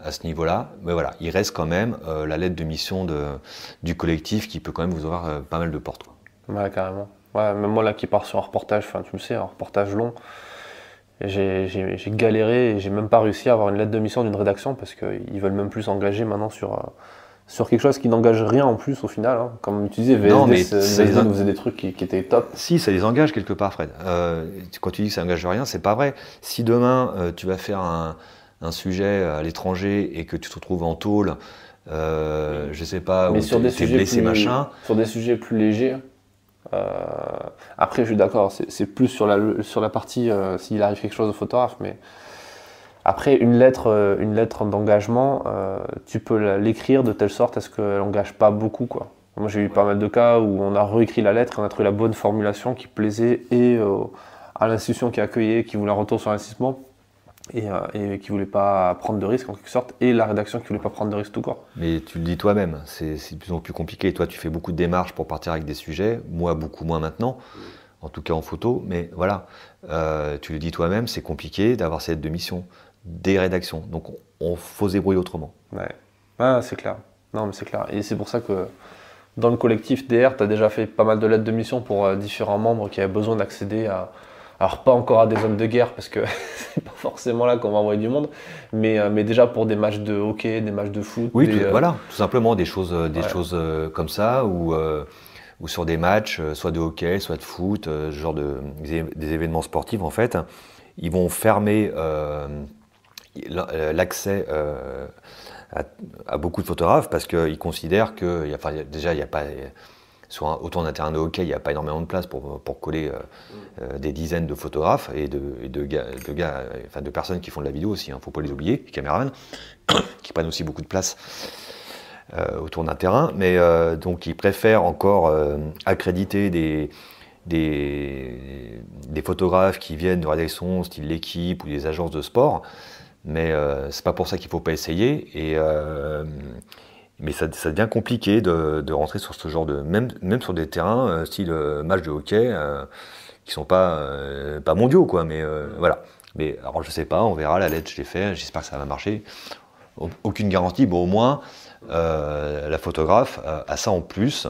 à ce niveau-là. Mais voilà, il reste quand même la lettre de mission du collectif qui peut quand même vous ouvrir pas mal de portes, quoi. Ouais, carrément. Ouais, même moi là qui pars sur un reportage, enfin tu le sais, un reportage long, j'ai galéré et j'ai même pas réussi à avoir une lettre de mission d'une rédaction parce qu'ils veulent même plus s'engager maintenant sur quelque chose qui n'engage rien en plus au final. Hein. Comme tu disais, VSD nous faisait des trucs qui étaient top. Si, ça les engage quelque part, Fred. Quand tu dis que ça n'engage rien, c'est pas vrai. Si demain tu vas faire un sujet à l'étranger et que tu te retrouves en tôle, je sais pas, mais où t'es blessé, machin. Sur des sujets plus légers. Après, je suis d'accord, c'est plus sur la partie s'il arrive quelque chose au photographe, mais après une lettre d'engagement, tu peux l'écrire de telle sorte à ce qu'elle n'engage pas beaucoup, quoi. Moi, j'ai eu pas mal de cas où on a réécrit la lettre, on a trouvé la bonne formulation qui plaisait et à l'institution qui accueillait, qui voulait un retour sur l'investissement, et qui ne voulait pas prendre de risques en quelque sorte, et la rédaction qui ne voulait pas prendre de risques tout court. Mais tu le dis toi-même, c'est de plus en plus compliqué. Toi, tu fais beaucoup de démarches pour partir avec des sujets, moi beaucoup moins maintenant, en tout cas en photo, mais voilà, tu le dis toi-même, c'est compliqué d'avoir cette de mission, des rédactions, donc on faut se débrouiller autrement. Ouais, ah, c'est clair. Non, mais c'est clair. Et c'est pour ça que dans le collectif DR, tu as déjà fait pas mal de lettres de mission pour différents membres qui avaient besoin d'accéder à. Alors, pas encore à des zones de guerre, parce que c'est pas forcément là qu'on va envoyer du monde, mais déjà pour des matchs de hockey, des matchs de foot. Oui, voilà, tout simplement des choses comme ça, ou sur des matchs, soit de hockey, soit de foot, genre des événements sportifs en fait. Ils vont fermer l'accès à beaucoup de photographes parce qu'ils considèrent que, déjà, il n'y a pas, autour d'un terrain de hockey, il n'y a pas énormément de place pour coller des dizaines de photographes et de personnes qui font de la vidéo aussi, il ne faut pas les oublier, les caméramans, qui prennent aussi beaucoup de place autour d'un terrain, mais donc ils préfèrent encore accréditer des photographes qui viennent de rédaction style L'Équipe ou des agences de sport, mais c'est pas pour ça qu'il faut pas essayer, mais ça devient compliqué de rentrer sur ce genre de... Même sur des terrains style match de hockey qui sont pas mondiaux, quoi, mais voilà. Mais alors je sais pas, on verra, la lettre je l'ai fait, j'espère que ça va marcher. Aucune garantie, bon au moins la photographe a ça en plus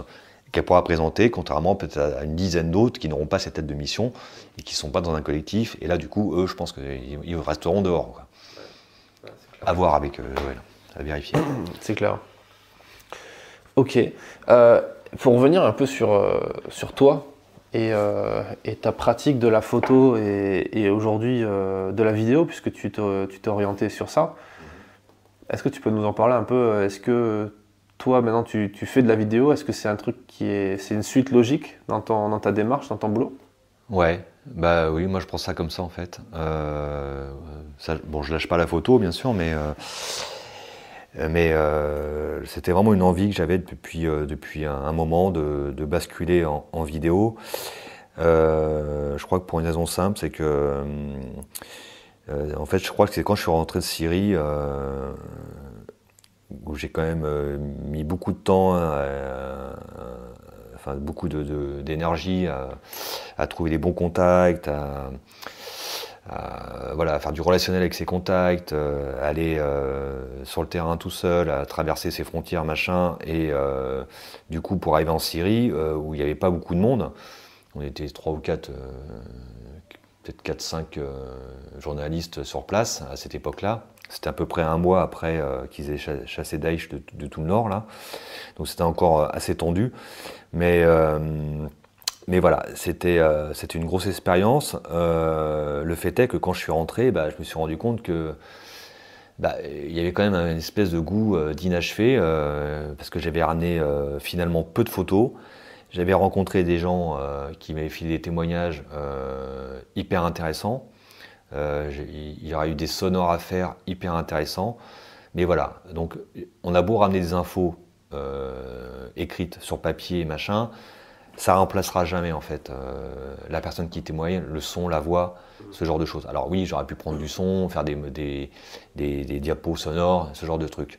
qu'elle pourra présenter, contrairement peut-être à une dizaine d'autres qui n'auront pas cette tête de mission et qui ne sont pas dans un collectif. Et là, du coup, eux, je pense qu'ils resteront dehors, quoi. À voir avec Joël, à vérifier. C'est clair. Ok. Pour revenir un peu sur toi et ta pratique de la photo et aujourd'hui de la vidéo, puisque tu t'es orienté sur ça, est-ce que tu peux nous en parler un peu? Est-ce que toi, maintenant, tu fais de la vidéo? Est-ce que c'est un truc c'est une suite logique dans ta démarche, dans ton boulot? Ouais, bah oui, moi je prends ça comme ça en fait. Bon, je lâche pas la photo, bien sûr, mais c'était vraiment une envie que j'avais depuis un moment de basculer en vidéo. Je crois que pour une raison simple, c'est que en fait, je crois que c'est quand je suis rentré de Syrie où j'ai quand même mis beaucoup de temps, beaucoup d'énergie à trouver des bons contacts, à faire du relationnel avec ses contacts, aller sur le terrain tout seul, à traverser ses frontières, machin, et du coup pour arriver en Syrie où il n'y avait pas beaucoup de monde, on était 3 ou 4, peut-être 4-5 journalistes sur place à cette époque-là. C'était à peu près un mois après qu'ils aient chassé Daesh de tout le nord, là. Donc c'était encore assez tendu. Mais voilà, c'était une grosse expérience. Le fait est que quand je suis rentré, je me suis rendu compte que il y avait quand même une espèce de goût d'inachevé, parce que j'avais ramené finalement peu de photos. J'avais rencontré des gens qui m'avaient filé des témoignages hyper intéressants. Il y aurait eu des sonores à faire hyper intéressants. Mais voilà, donc on a beau ramener des infos écrites sur papier, machin, ça remplacera jamais en fait la personne qui témoigne, le son, la voix, ce genre de choses. Alors oui, j'aurais pu prendre du son, faire des diapos sonores, ce genre de trucs.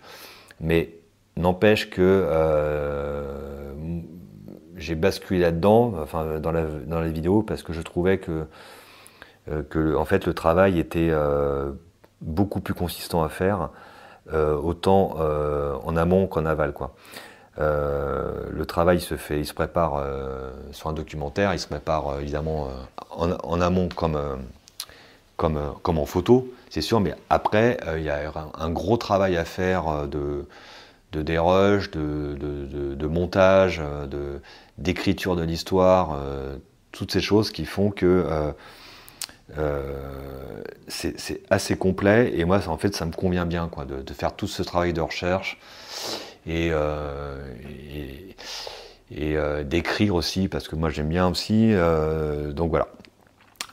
Mais n'empêche que j'ai basculé là-dedans, dans la vidéo, parce que je trouvais que en fait le travail était beaucoup plus consistant à faire, autant en amont qu'en aval, quoi. Le travail il se prépare sur un documentaire, il se prépare évidemment en amont comme en photo, c'est sûr, mais après il y a un gros travail à faire de dérush, de montage, d'écriture de l'histoire, toutes ces choses qui font que c'est assez complet, et moi en fait ça me convient bien, quoi, de faire tout ce travail de recherche et d'écrire aussi, parce que moi j'aime bien aussi, donc voilà.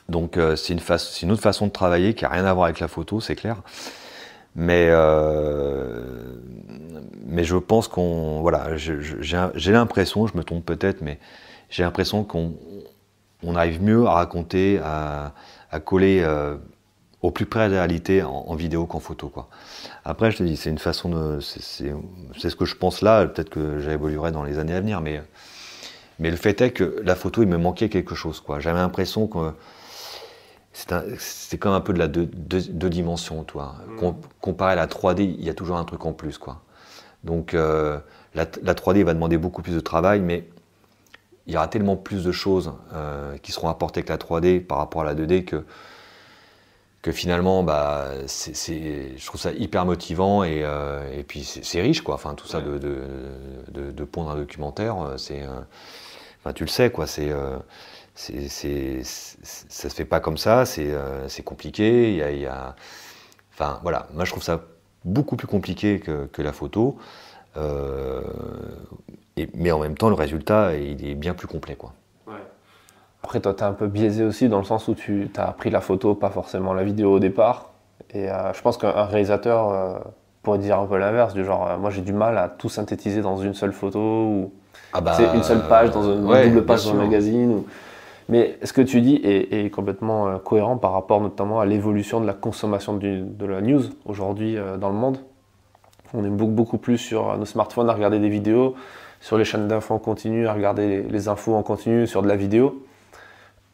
Donc c'est une autre façon de travailler qui n'a rien à voir avec la photo, c'est clair, mais je pense j'ai l'impression, je me trompe peut-être, mais j'ai l'impression qu'on arrive mieux à raconter, à coller au plus près de la réalité en vidéo qu'en photo, quoi. Après, je te dis, c'est une façon de... C'est ce que je pense là, peut-être que j'évoluerai dans les années à venir, mais le fait est que la photo, il me manquait quelque chose, quoi. J'avais l'impression que c'est comme un peu de la deux dimensions, toi. Comparé à la 3D, il y a toujours un truc en plus, quoi. Donc, la 3D va demander beaucoup plus de travail, mais il y aura tellement plus de choses qui seront apportées avec la 3D par rapport à la 2D que finalement, bah, je trouve ça hyper motivant et puis c'est riche, quoi. Enfin, tout ça de pondre un documentaire, enfin, tu le sais, quoi. Ça se fait pas comme ça, c'est compliqué. Enfin, voilà. Moi, je trouve ça beaucoup plus compliqué que la photo. Mais en même temps, le résultat, il est bien plus complet, quoi. Après, toi, tu es un peu biaisé aussi dans le sens où tu as appris la photo, pas forcément la vidéo au départ. Et je pense qu'un réalisateur pourrait dire un peu l'inverse, du genre, moi j'ai du mal à tout synthétiser dans une seule photo ou une seule page dans une double page dans un magazine. Mais ce que tu dis est complètement cohérent par rapport notamment à l'évolution de la consommation de la news aujourd'hui dans le monde. On est beaucoup plus sur nos smartphones à regarder des vidéos, sur les chaînes d'infos en continu à regarder les infos en continu sur de la vidéo.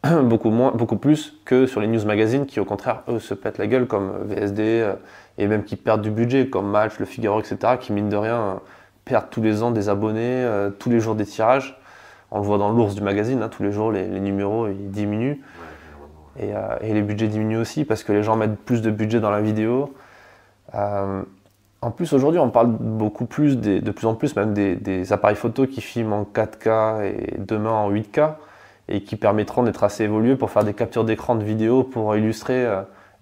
Beaucoup plus que sur les news magazines qui au contraire eux se pètent la gueule comme VSD et même qui perdent du budget comme Match, Le Figaro, etc. qui mine de rien perdent tous les ans des abonnés, tous les jours des tirages. On le voit dans l'ours du magazine, hein, tous les jours les numéros ils diminuent et les budgets diminuent aussi parce que les gens mettent plus de budget dans la vidéo. En plus aujourd'hui on parle beaucoup plus, de plus en plus même des appareils photo qui filment en 4K et demain en 8K. Et qui permettront d'être assez évolués pour faire des captures d'écran de vidéo pour illustrer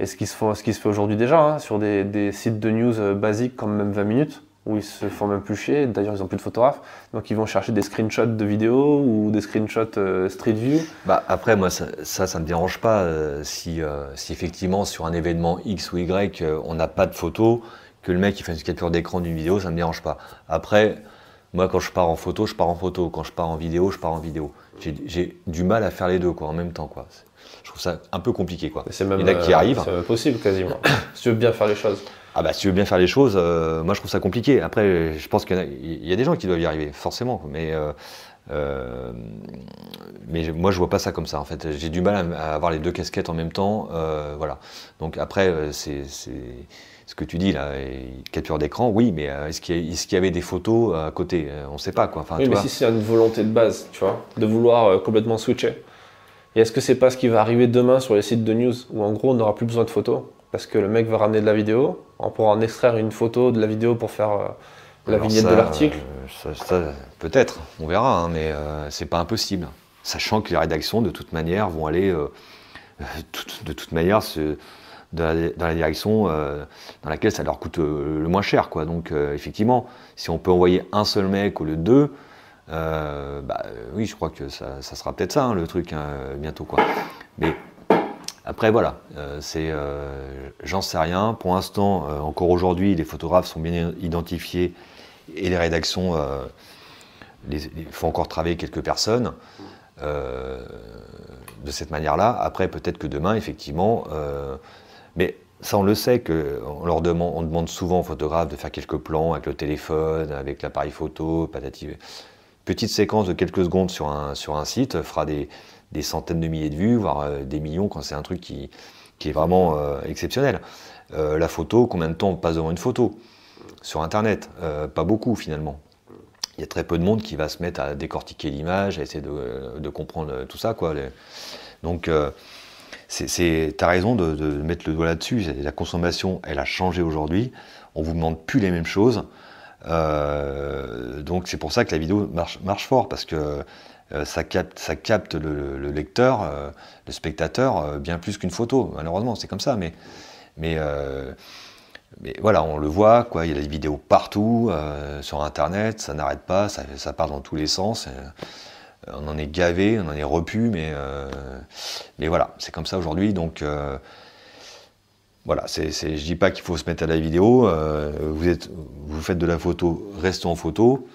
ce qui se fait aujourd'hui déjà hein, sur des sites de news basiques comme même 20 minutes où ils se font même plus chier, d'ailleurs ils n'ont plus de photographes donc ils vont chercher des screenshots de vidéos ou des screenshots Street View. Bah après moi ça me dérange pas si effectivement sur un événement X ou Y on n'a pas de photos, que le mec il fait une capture d'écran d'une vidéo, ça me dérange pas. Après moi quand je pars en photo, je pars en photo, quand je pars en vidéo, je pars en vidéo. J'ai du mal à faire les deux, quoi, en même temps, quoi. Je trouve ça un peu compliqué, quoi. C'est même, il y en a qui arrivent. C'est possible quasiment. Si tu veux bien faire les choses. Ah bah si tu veux bien faire les choses, moi je trouve ça compliqué. Après, je pense qu'il y a des gens qui doivent y arriver, forcément. Mais moi je vois pas ça comme ça. En fait, j'ai du mal à avoir les deux casquettes en même temps. Voilà. Donc après, c'est ce que tu dis là, capture d'écran, oui, mais est-ce qu'il y avait des photos à côté? On ne sait pas, quoi. Enfin, oui, mais si c'est une volonté de base, tu vois, de vouloir complètement switcher. Et est-ce que c'est pas ce qui va arriver demain sur les sites de news où en gros on n'aura plus besoin de photos parce que le mec va ramener de la vidéo, on pourra en extraire une photo de la vidéo pour faire la vignette de l'article. Ça, peut-être, on verra, hein, mais c'est pas impossible. Sachant que les rédactions, de toute manière, vont aller de toute manière dans la direction dans laquelle ça leur coûte le moins cher, quoi. Donc effectivement, si on peut envoyer un seul mec au lieu de deux, oui, je crois que ça sera peut-être ça, hein, le truc, hein, bientôt, quoi. Mais après, voilà, j'en sais rien. Pour l'instant, encore aujourd'hui, les photographes sont bien identifiés et les rédactions font encore travailler quelques personnes de cette manière-là. Après, peut-être que demain, effectivement, mais ça, on le sait, on demande souvent aux photographes de faire quelques plans avec le téléphone, avec l'appareil photo, patati. Petite séquence de quelques secondes sur un site fera des centaines de milliers de vues, voire des millions quand c'est un truc qui est vraiment exceptionnel. La photo, combien de temps on passe devant une photo sur Internet? Pas beaucoup, finalement. Il y a très peu de monde qui va se mettre à décortiquer l'image, à essayer de comprendre tout ça, quoi. Donc, t'as raison de mettre le doigt là-dessus. La consommation, elle a changé aujourd'hui. On vous demande plus les mêmes choses. Donc c'est pour ça que la vidéo marche fort, parce que ça capte le lecteur, le spectateur, bien plus qu'une photo. Malheureusement, c'est comme ça. Mais voilà, on le voit, quoi. Il y a des vidéos partout sur Internet. Ça n'arrête pas. Ça part dans tous les sens. On en est gavé, on en est repu, mais voilà, c'est comme ça aujourd'hui. Donc voilà, je dis pas qu'il faut se mettre à la vidéo. Vous faites de la photo, restez en photo.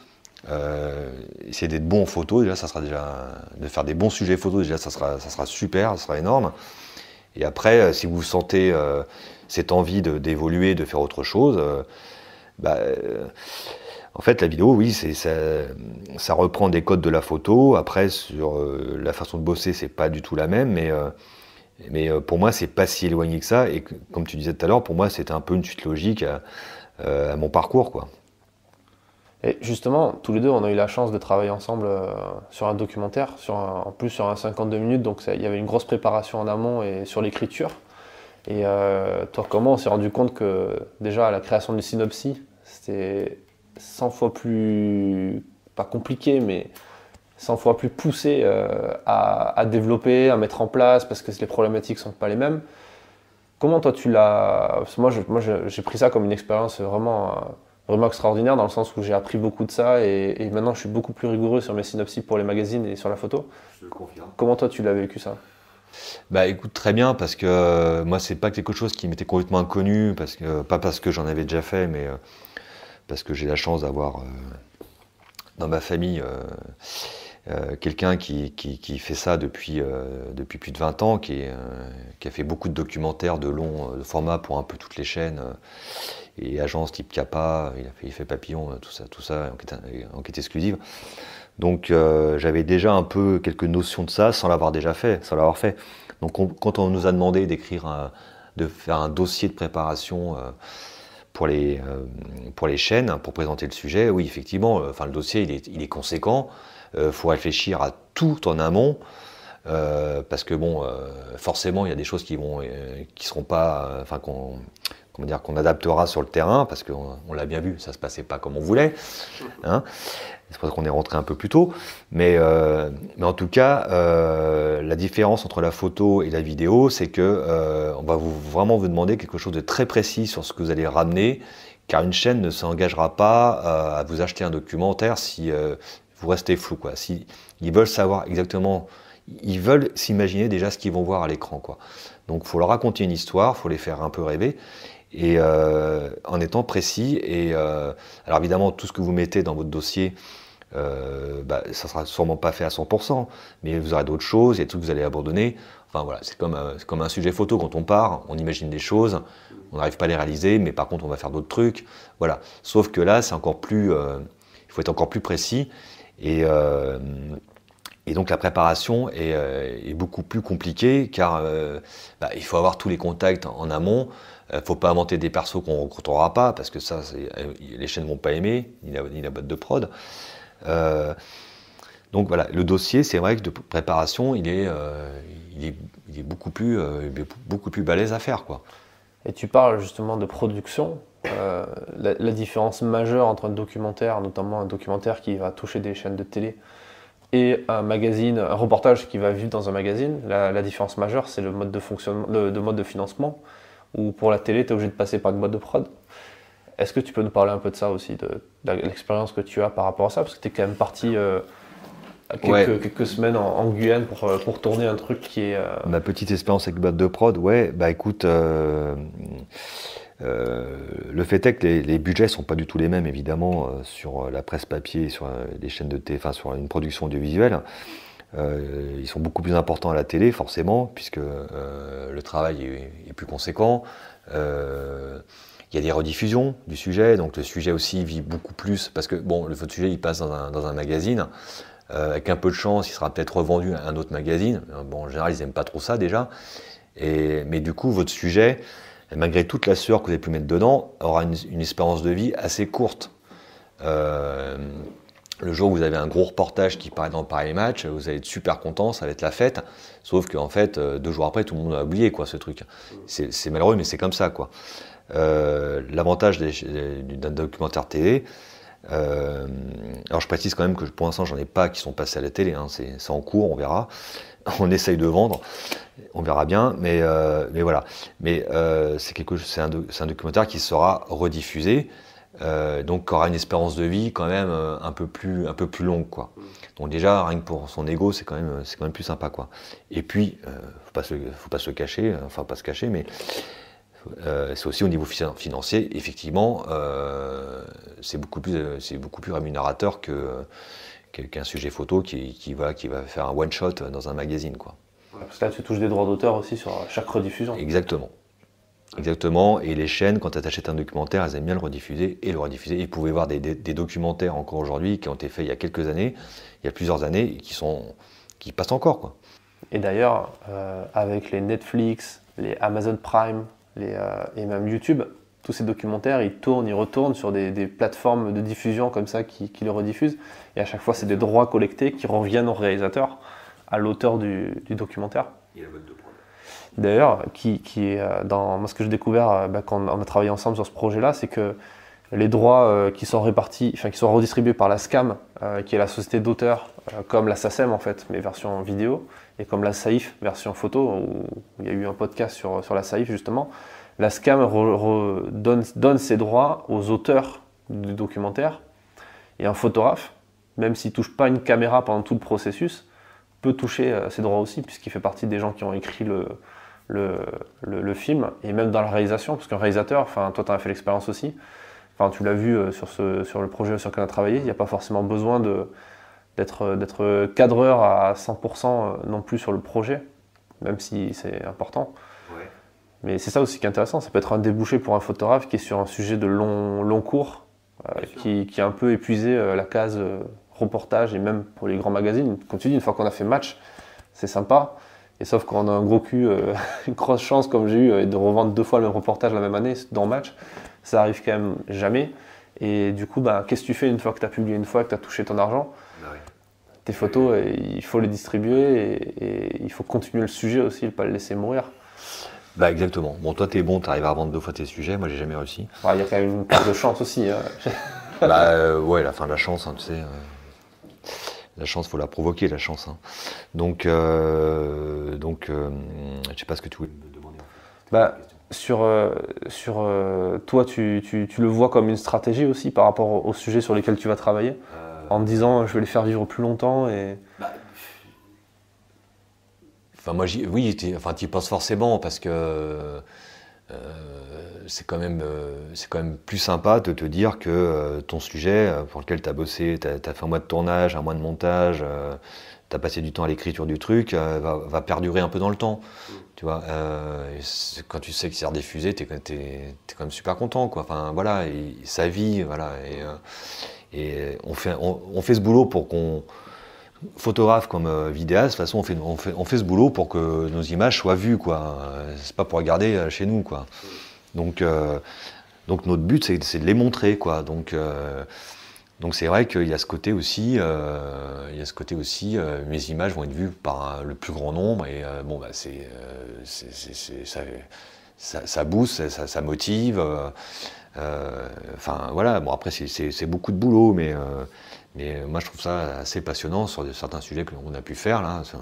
Essayez d'être bon en photo. Déjà, ça sera de faire des bons sujets photo. Déjà, ça sera super, ça sera énorme. Et après, si vous sentez cette envie d'évoluer, de faire autre chose, en fait, la vidéo, oui, ça reprend des codes de la photo. Après, sur la façon de bosser, c'est pas du tout la même, mais pour moi, c'est pas si éloigné que ça. Et comme tu disais tout à l'heure, pour moi, c'était un peu une suite logique à mon parcours, quoi. Et justement, tous les deux, on a eu la chance de travailler ensemble sur un documentaire, en plus sur un 52 minutes, donc il y avait une grosse préparation en amont et sur l'écriture. Et toi, comment on s'est rendu compte que déjà la création du synopsis, c'était 100 fois plus, pas compliqué, mais 100 fois plus poussé à développer, à mettre en place, parce que les problématiques ne sont pas les mêmes. Comment toi tu l'as... Parce que moi j'ai pris ça comme une expérience vraiment extraordinaire, dans le sens où j'ai appris beaucoup de ça, et maintenant je suis beaucoup plus rigoureux sur mes synopsis pour les magazines et sur la photo. Je le confirme. Comment toi tu l'as vécu ça? Bah écoute, très bien, parce que moi c'est pas quelque chose qui m'était complètement inconnu, pas parce que j'en avais déjà fait, mais parce que j'ai la chance d'avoir dans ma famille quelqu'un qui fait ça depuis plus de 20 ans, qui a fait beaucoup de documentaires de long format pour un peu toutes les chaînes et agences type Capa, il fait Papillon, tout ça enquête exclusive. Donc j'avais déjà un peu quelques notions de ça sans l'avoir fait. Donc quand on nous a demandé de faire un dossier de préparation pour les chaînes, pour présenter le sujet, oui effectivement, le dossier il est conséquent. Faut réfléchir à tout en amont, parce que forcément il y a des choses qui seront pas, qu'on adaptera sur le terrain, parce qu'on l'a bien vu, ça se passait pas comme on voulait, hein. C'est pour ça qu'on est rentré un peu plus tôt, mais en tout cas, la différence entre la photo et la vidéo, c'est que on va vraiment vous demander quelque chose de très précis sur ce que vous allez ramener, car une chaîne ne s'engagera pas à vous acheter un documentaire si vous restez flou, quoi. Si ils veulent savoir exactement, ils veulent s'imaginer déjà ce qu'ils vont voir à l'écran, quoi. Donc il faut leur raconter une histoire, il faut les faire un peu rêver, et en étant précis. Et alors évidemment, tout ce que vous mettez dans votre dossier, ça sera sûrement pas fait à 100%, mais vous aurez d'autres choses, il y a des trucs que vous allez abandonner. Enfin voilà, c'est comme un sujet photo. Quand on part, on imagine des choses, on n'arrive pas à les réaliser, mais par contre on va faire d'autres trucs. Voilà. Sauf que là, c'est encore plus, il faut être encore plus précis, et donc la préparation est beaucoup plus compliquée, car il faut avoir tous les contacts en amont. Faut pas inventer des persos qu'on ne rencontrera pas, parce que ça, les chaînes vont pas aimer, ni la boîte de prod. Donc voilà, le dossier, c'est vrai que de préparation, il est beaucoup plus balèze à faire, quoi. Et tu parles justement de production. La différence majeure entre un documentaire, notamment un documentaire qui va toucher des chaînes de télé, et un magazine, un reportage qui va vivre dans un magazine, la différence majeure, c'est le mode de fonctionnement, le mode de financement, où pour la télé, tu es obligé de passer par une boîte de prod. Est-ce que tu peux nous parler un peu de ça aussi, de l'expérience que tu as par rapport à ça? Parce que tu es quand même parti quelques semaines en Guyane pour tourner un truc qui est... Ma petite expérience avec boîte de prod, ouais, écoute, le fait est que les budgets sont pas du tout les mêmes, évidemment, sur la presse papier, sur les chaînes de télé, sur une production audiovisuelle. Ils sont beaucoup plus importants à la télé, forcément, puisque le travail est plus conséquent. Il y a des rediffusions du sujet, donc le sujet aussi vit beaucoup plus, parce que votre sujet il passe dans un magazine, avec un peu de chance, il sera peut-être revendu à un autre magazine. En général, ils n'aiment pas trop ça déjà, mais du coup, votre sujet, malgré toute la sueur que vous avez pu mettre dedans, aura une espérance de vie assez courte. Le jour où vous avez un gros reportage qui paraît dans Paris Match, vous allez être super content, ça va être la fête. Sauf qu'en fait, 2 jours après, tout le monde a oublié, quoi, ce truc. C'est malheureux, mais c'est comme ça, quoi. L'avantage d'un documentaire télé, alors je précise quand même que pour l'instant, j'en ai pas qui sont passés à la télé, hein, c'est en cours, on verra. On essaye de vendre, on verra bien, mais voilà. Mais c'est un documentaire qui sera rediffusé. Donc qui aura une espérance de vie quand même un peu plus longue, quoi. Donc déjà rien que pour son ego c'est quand même plus sympa, quoi. Et puis faut pas se cacher, enfin pas se cacher, mais c'est aussi au niveau financier, effectivement, c'est beaucoup plus rémunérateur qu'un sujet photo qui va faire un one shot dans un magazine, quoi. Parce que là, tu touches des droits d'auteur aussi sur chaque rediffusion. Exactement. Exactement, et les chaînes, quand elles achètent un documentaire, elles aiment bien le rediffuser et le rediffuser. Ils pouvaient voir des documentaires encore aujourd'hui qui ont été faits il y a quelques années, il y a plusieurs années, et qui passent encore, quoi. Et d'ailleurs, avec les Netflix, les Amazon Prime et même YouTube, tous ces documentaires, ils tournent, ils retournent sur des plateformes de diffusion comme ça qui les rediffusent. Et à chaque fois, c'est des droits collectés qui reviennent au réalisateur, à l'auteur du documentaire. Et la boîte de prod. D'ailleurs, qui est dans moi, ce que j'ai découvert quand on a travaillé ensemble sur ce projet-là, c'est que les droits qui sont répartis, enfin qui sont redistribués par la SCAM, qui est la société d'auteurs, comme la SACEM en fait, mais version vidéo, et comme la SAIF version photo, où il y a eu un podcast sur la SAIF justement. La SCAM donne ses droits aux auteurs du documentaire, et un photographe, même s'il ne touche pas une caméra pendant tout le processus, peut toucher ses droits aussi, puisqu'il fait partie des gens qui ont écrit le film, et même dans la réalisation, parce qu'un réalisateur, enfin toi tu as fait l'expérience aussi, enfin tu l'as vu sur le projet sur lequel on a travaillé, il n'y a pas forcément besoin d'être cadreur à 100% non plus sur le projet, même si c'est important. Ouais. Mais c'est ça aussi qui est intéressant, ça peut être un débouché pour un photographe qui est sur un sujet de long cours, qui a un peu épuisé la case reportage, et même pour les grands magazines, comme tu dis, une fois qu'on a fait match, c'est sympa. Et sauf qu'on a un gros cul, une grosse chance comme j'ai eu de revendre 2 fois le même reportage la même année dans Match, ça arrive quand même jamais. Et du coup, qu'est-ce que tu fais une fois que tu as publié une fois, que tu as touché ton argent? Ouais. Tes photos, il faut les distribuer et il faut continuer le sujet aussi, ne pas le laisser mourir. Exactement. Bon, toi t'es bon, t'arrives à vendre 2 fois tes sujets, moi j'ai jamais réussi. Il y a quand même une part de chance aussi. Hein. Ouais, la fin de la chance, hein, tu sais. La chance, faut la provoquer, la chance. Hein. Donc, je sais pas ce que tu voulais me demander. Toi, tu le vois comme une stratégie aussi par rapport aux sujets sur lesquels tu vas travailler, en te disant je vais les faire vivre plus longtemps et. Enfin, moi, oui, tu y penses forcément parce que c'est quand même plus sympa de te dire que ton sujet pour lequel tu as bossé, tu as fait un mois de tournage, un mois de montage, tu as passé du temps à l'écriture du truc, va perdurer un peu dans le temps. Tu vois, quand tu sais que c'est rediffusé, t'es quand même super content, quoi. Enfin, voilà, et ça vit, voilà. Et on fait ce boulot pour qu'on. Photographe comme vidéaste, de toute façon, on fait ce boulot pour que nos images soient vues, quoi. C'est pas pour regarder chez nous, quoi. Donc notre but, c'est de les montrer, quoi. Donc c'est vrai qu'il y a ce côté aussi, mes images vont être vues par le plus grand nombre, et ça booste, ça motive. Enfin voilà, bon après c'est beaucoup de boulot, mais moi je trouve ça assez passionnant sur certains sujets qu'on a pu faire là, sur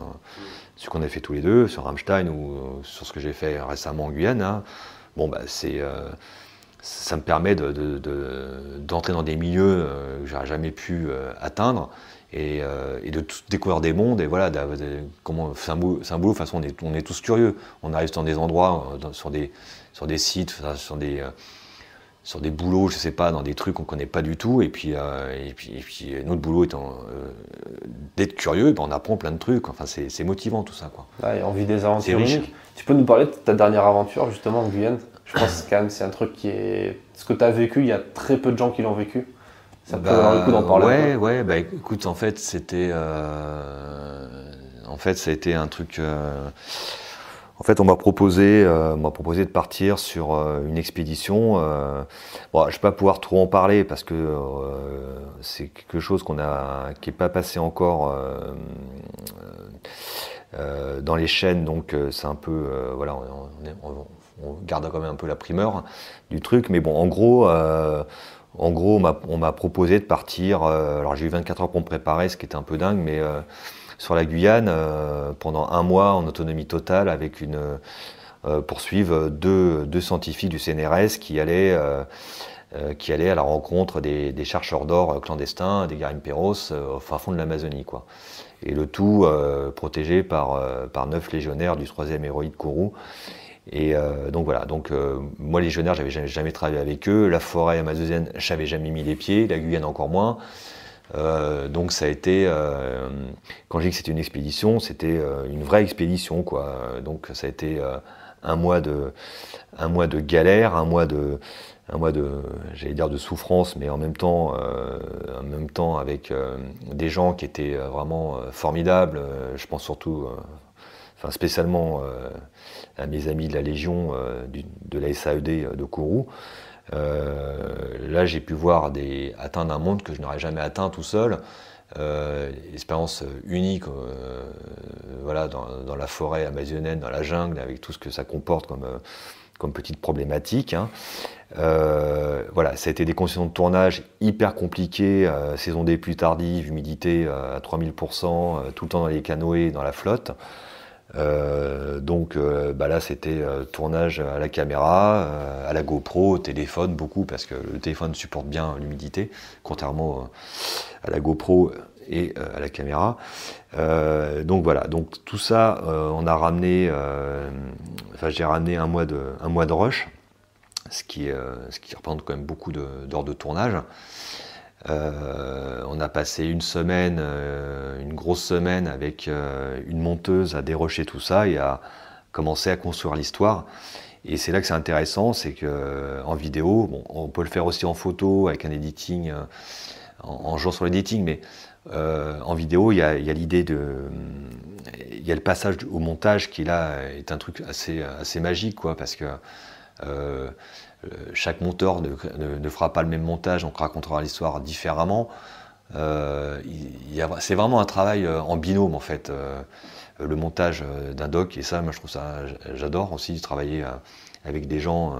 ce qu'on a fait tous les deux, sur Rammstein ou sur ce que j'ai fait récemment en Guyane. Hein. Bon ça me permet d'entrer dans des milieux que j'aurais jamais pu atteindre et de découvrir des mondes, et voilà, c'est un boulot, de toute façon on est tous curieux, on arrive dans des endroits, sur des sites, sur des boulots, je sais pas, dans des trucs qu'on connaît pas du tout, et puis notre boulot étant d'être curieux, on apprend plein de trucs, enfin c'est motivant tout ça, quoi. Ouais, on vit des aventures uniques. Tu peux nous parler de ta dernière aventure justement en Guyane? Je pense que quand même c'est un truc qui est... Ce que tu as vécu, il y a très peu de gens qui l'ont vécu. Ça peut avoir le coup d'en parler. Ouais, écoute, en fait ça a été un truc... En fait, on m'a proposé de partir sur une expédition. Je ne vais pas pouvoir trop en parler parce que c'est quelque chose qui n'est pas passé encore dans les chaînes, donc c'est un peu, voilà, on garde quand même un peu la primeur du truc. Mais bon, en gros, on m'a proposé de partir. Alors j'ai eu 24 heures pour me préparer, ce qui était un peu dingue, mais sur la Guyane pendant un mois en autonomie totale avec poursuivre deux scientifiques du CNRS qui allaient à la rencontre des chercheurs d'or clandestins, des Garimperos, au fin fond de l'Amazonie, quoi. Et le tout protégé par 9 légionnaires du 3e héroïde Kourou. Et donc voilà, moi les légionnaires, j'avais jamais travaillé avec eux, la forêt amazonienne, j'avais jamais mis les pieds, la Guyane encore moins. Donc ça a été, quand je dis que c'était une expédition, c'était une vraie expédition, quoi. Donc ça a été un mois de galère, un mois de, j'allais dire de souffrance, mais en même temps avec des gens qui étaient vraiment formidables. Je pense surtout, enfin spécialement à mes amis de la Légion, de la SAED de Kourou. Là, j'ai pu voir atteindre un monde que je n'aurais jamais atteint tout seul. Expérience unique, voilà, dans la forêt amazonienne, dans la jungle, avec tout ce que ça comporte comme petite problématique. Hein. Voilà, ça a été des conditions de tournage hyper compliquées, saison des pluies tardives, humidité à 3000%, tout le temps dans les canoës, dans la flotte. Donc là c'était tournage à la caméra, à la GoPro, au téléphone beaucoup parce que le téléphone supporte bien l'humidité, contrairement à la GoPro et à la caméra. Donc voilà, donc tout ça on a ramené, j'ai ramené un mois de rush, ce qui représente quand même beaucoup d'heures de tournage. On a passé une semaine, une grosse semaine avec une monteuse à dérocher tout ça et à commencer à construire l'histoire. Et c'est là que c'est intéressant, c'est qu'en vidéo, bon, on peut le faire aussi en photo avec un editing, en jouant sur l'editing, mais en vidéo, il y a l'idée il y a le passage au montage qui là est un truc assez magique, quoi, parce que chaque monteur ne fera pas le même montage, donc racontera l'histoire différemment. C'est vraiment un travail en binôme en fait, le montage d'un doc, et ça, moi je trouve ça, j'adore aussi travailler avec des gens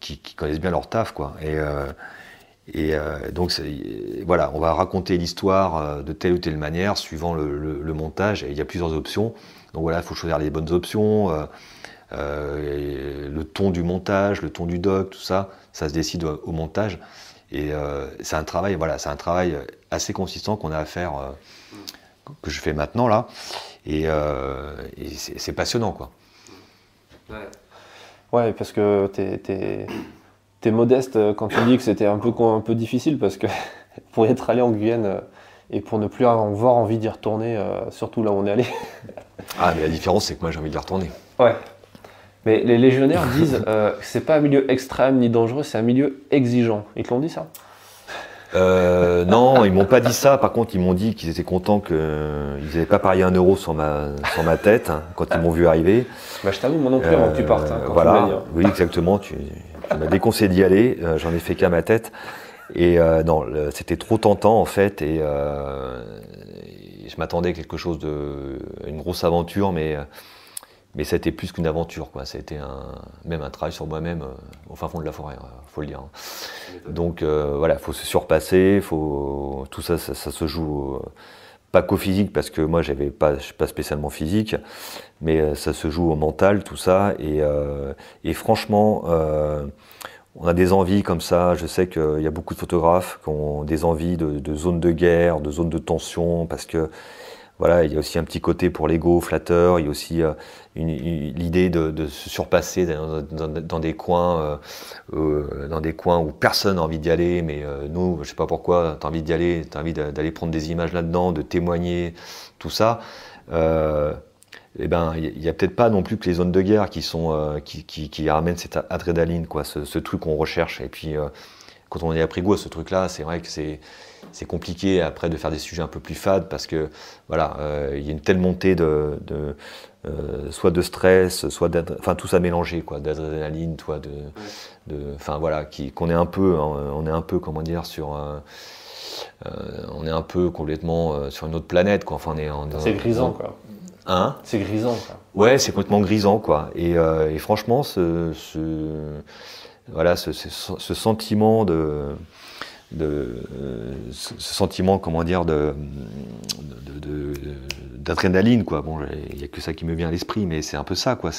qui connaissent bien leur taf, quoi. Donc voilà, on va raconter l'histoire de telle ou telle manière suivant le montage, et il y a plusieurs options. Donc voilà, il faut choisir les bonnes options. Le ton du montage, le ton du doc, tout ça, ça se décide au montage. Et c'est un travail, voilà, c'est un travail assez consistant qu'on a à faire, que je fais maintenant là. Et c'est passionnant, quoi. Ouais, parce que t'es modeste quand tu dis que c'était un peu difficile, parce que pour y être allé en Guyane et pour ne plus avoir envie d'y retourner, surtout là où on est allé. Ah, mais la différence, c'est que moi j'ai envie d'y retourner. Ouais. Mais les légionnaires disent que c'est pas un milieu extrême ni dangereux, c'est un milieu exigeant. Ils te l'ont dit, ça? Non, ils m'ont pas dit ça. Par contre, ils m'ont dit qu'ils étaient contents qu'ils n'avaient pas parié 1 euro sur ma tête, hein, quand ils m'ont vu arriver. Bah, je t'avoue, moi non plus, avant que tu partes. Hein, quand voilà, tu m'as dit, hein. Oui, exactement. Tu m'as déconseillé d'y aller. J'en ai fait qu'à ma tête. Et non, c'était trop tentant en fait. Et je m'attendais à quelque chose une grosse aventure, mais c'était plus qu'une aventure, quoi. C'était même un travail sur moi-même au fin fond de la forêt, faut le dire. Hein. Donc voilà, faut se surpasser, tout ça se joue pas qu'au physique, parce que moi je suis pas spécialement physique, mais ça se joue au mental, tout ça. Et franchement, on a des envies comme ça. Je sais qu'il y a beaucoup de photographes qui ont des envies de zones de guerre, de zones de tension, parce que voilà, il y a aussi un petit côté pour l'ego flatteur, il y a aussi l'idée de se surpasser dans des coins où personne n'a envie d'y aller, mais nous, je sais pas pourquoi, tu as envie d'y aller, tu as envie d'aller prendre des images là-dedans, de témoigner, tout ça. Eh ben, il n'y a peut-être pas non plus que les zones de guerre qui ramènent cette adrénaline, quoi, ce truc qu'on recherche. Et puis, quand on y a pris goût à ce truc-là, c'est vrai que c'est compliqué après de faire des sujets un peu plus fades, parce que voilà, il y a une telle montée soit de stress, soit enfin tout ça mélangé, quoi, d'adrénaline, enfin voilà, qu'on est un peu, on est un peu, comment dire, on est un peu complètement sur une autre planète, quoi. Enfin, c'est grisant, quoi. Hein? C'est grisant, quoi. Ouais, c'est complètement grisant, quoi. Et franchement, ce sentiment ce sentiment, comment dire, d'adrénaline, quoi. Bon, il n'y a que ça qui me vient à l'esprit, mais c'est un peu ça, quoi.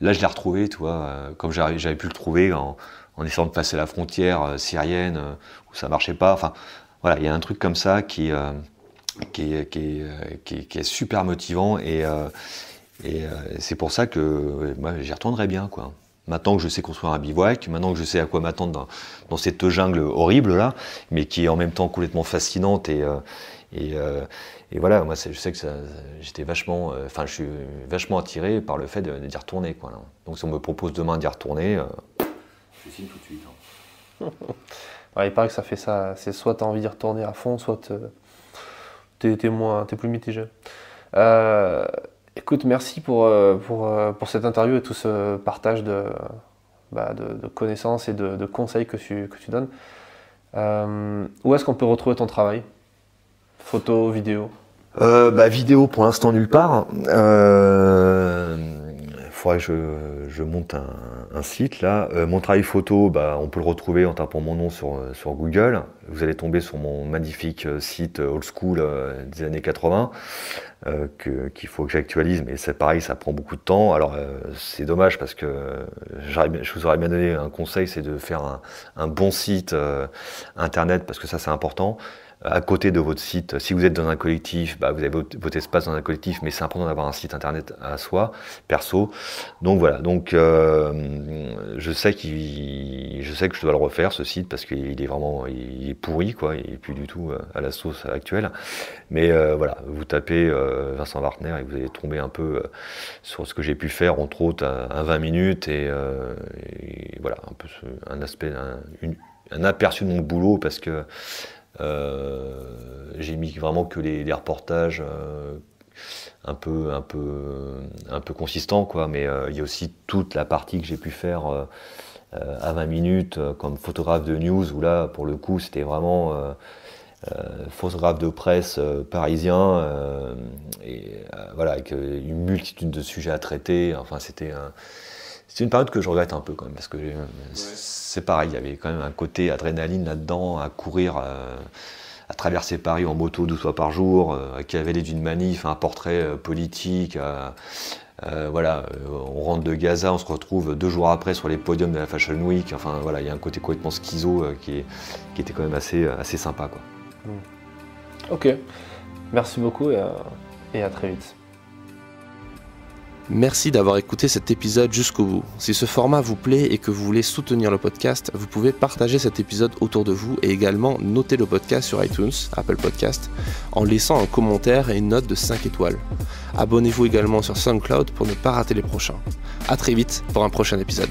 Là, je l'ai retrouvé, tu vois, comme j'avais pu le trouver en essayant de passer la frontière syrienne, où ça marchait pas. Enfin, voilà, il y a un truc comme ça qui est super motivant, et c'est pour ça que moi, j'y retournerai bien, quoi. Maintenant que je sais construire un bivouac, maintenant que je sais à quoi m'attendre dans cette jungle horrible là, mais qui est en même temps complètement fascinante et voilà, moi je sais que j'étais vachement, je suis vachement attiré par le fait d'y retourner quoi. Là. Donc si on me propose demain d'y retourner, je signe tout de suite. Hein. Ouais, il paraît que ça fait ça, c'est soit tu as envie d'y retourner à fond, soit t'es plus mitigé. Écoute, merci pour cette interview et tout ce partage de connaissances et de conseils que tu donnes. Où est-ce qu'on peut retrouver ton travail ? Photo, vidéo ? Vidéo pour l'instant nulle part. Faudrait que je monte un site là. Mon travail photo, on peut le retrouver en tapant mon nom sur Google. Vous allez tomber sur mon magnifique site old school des années 80 qu'il faut que j'actualise, mais c'est pareil, ça prend beaucoup de temps. Alors c'est dommage parce que je vous aurais bien donné un conseil, c'est de faire un bon site internet parce que ça c'est important. À côté de votre site, si vous êtes dans un collectif, vous avez votre espace dans un collectif, mais c'est important d'avoir un site internet à soi, perso. Donc voilà, je sais que je dois le refaire ce site parce qu'il est pourri quoi, il est plus du tout à la sauce actuelle. Mais voilà, vous tapez Vincent Wartner et vous allez tomber un peu sur ce que j'ai pu faire, entre autres à 20 minutes et voilà un peu un aperçu de mon boulot parce que j'ai mis vraiment que les reportages un peu consistants quoi, mais il y a aussi toute la partie que j'ai pu faire à 20 minutes comme photographe de news où là pour le coup c'était vraiment photographe de presse parisien voilà avec une multitude de sujets à traiter. Enfin c'est une période que je regrette un peu quand même parce que c'est pareil, il y avait quand même un côté adrénaline là-dedans, à courir, à traverser Paris en moto 12 fois par jour, à cavaler d'une manif, un portrait politique, voilà, on rentre de Gaza, on se retrouve 2 jours après sur les podiums de la Fashion Week, enfin voilà, il y a un côté complètement schizo qui était quand même assez sympa quoi. Ok, merci beaucoup et à très vite. Merci d'avoir écouté cet épisode jusqu'au bout. Si ce format vous plaît et que vous voulez soutenir le podcast, vous pouvez partager cet épisode autour de vous et également noter le podcast sur iTunes, Apple Podcast, en laissant un commentaire et une note de 5 étoiles. Abonnez-vous également sur SoundCloud pour ne pas rater les prochains. À très vite pour un prochain épisode.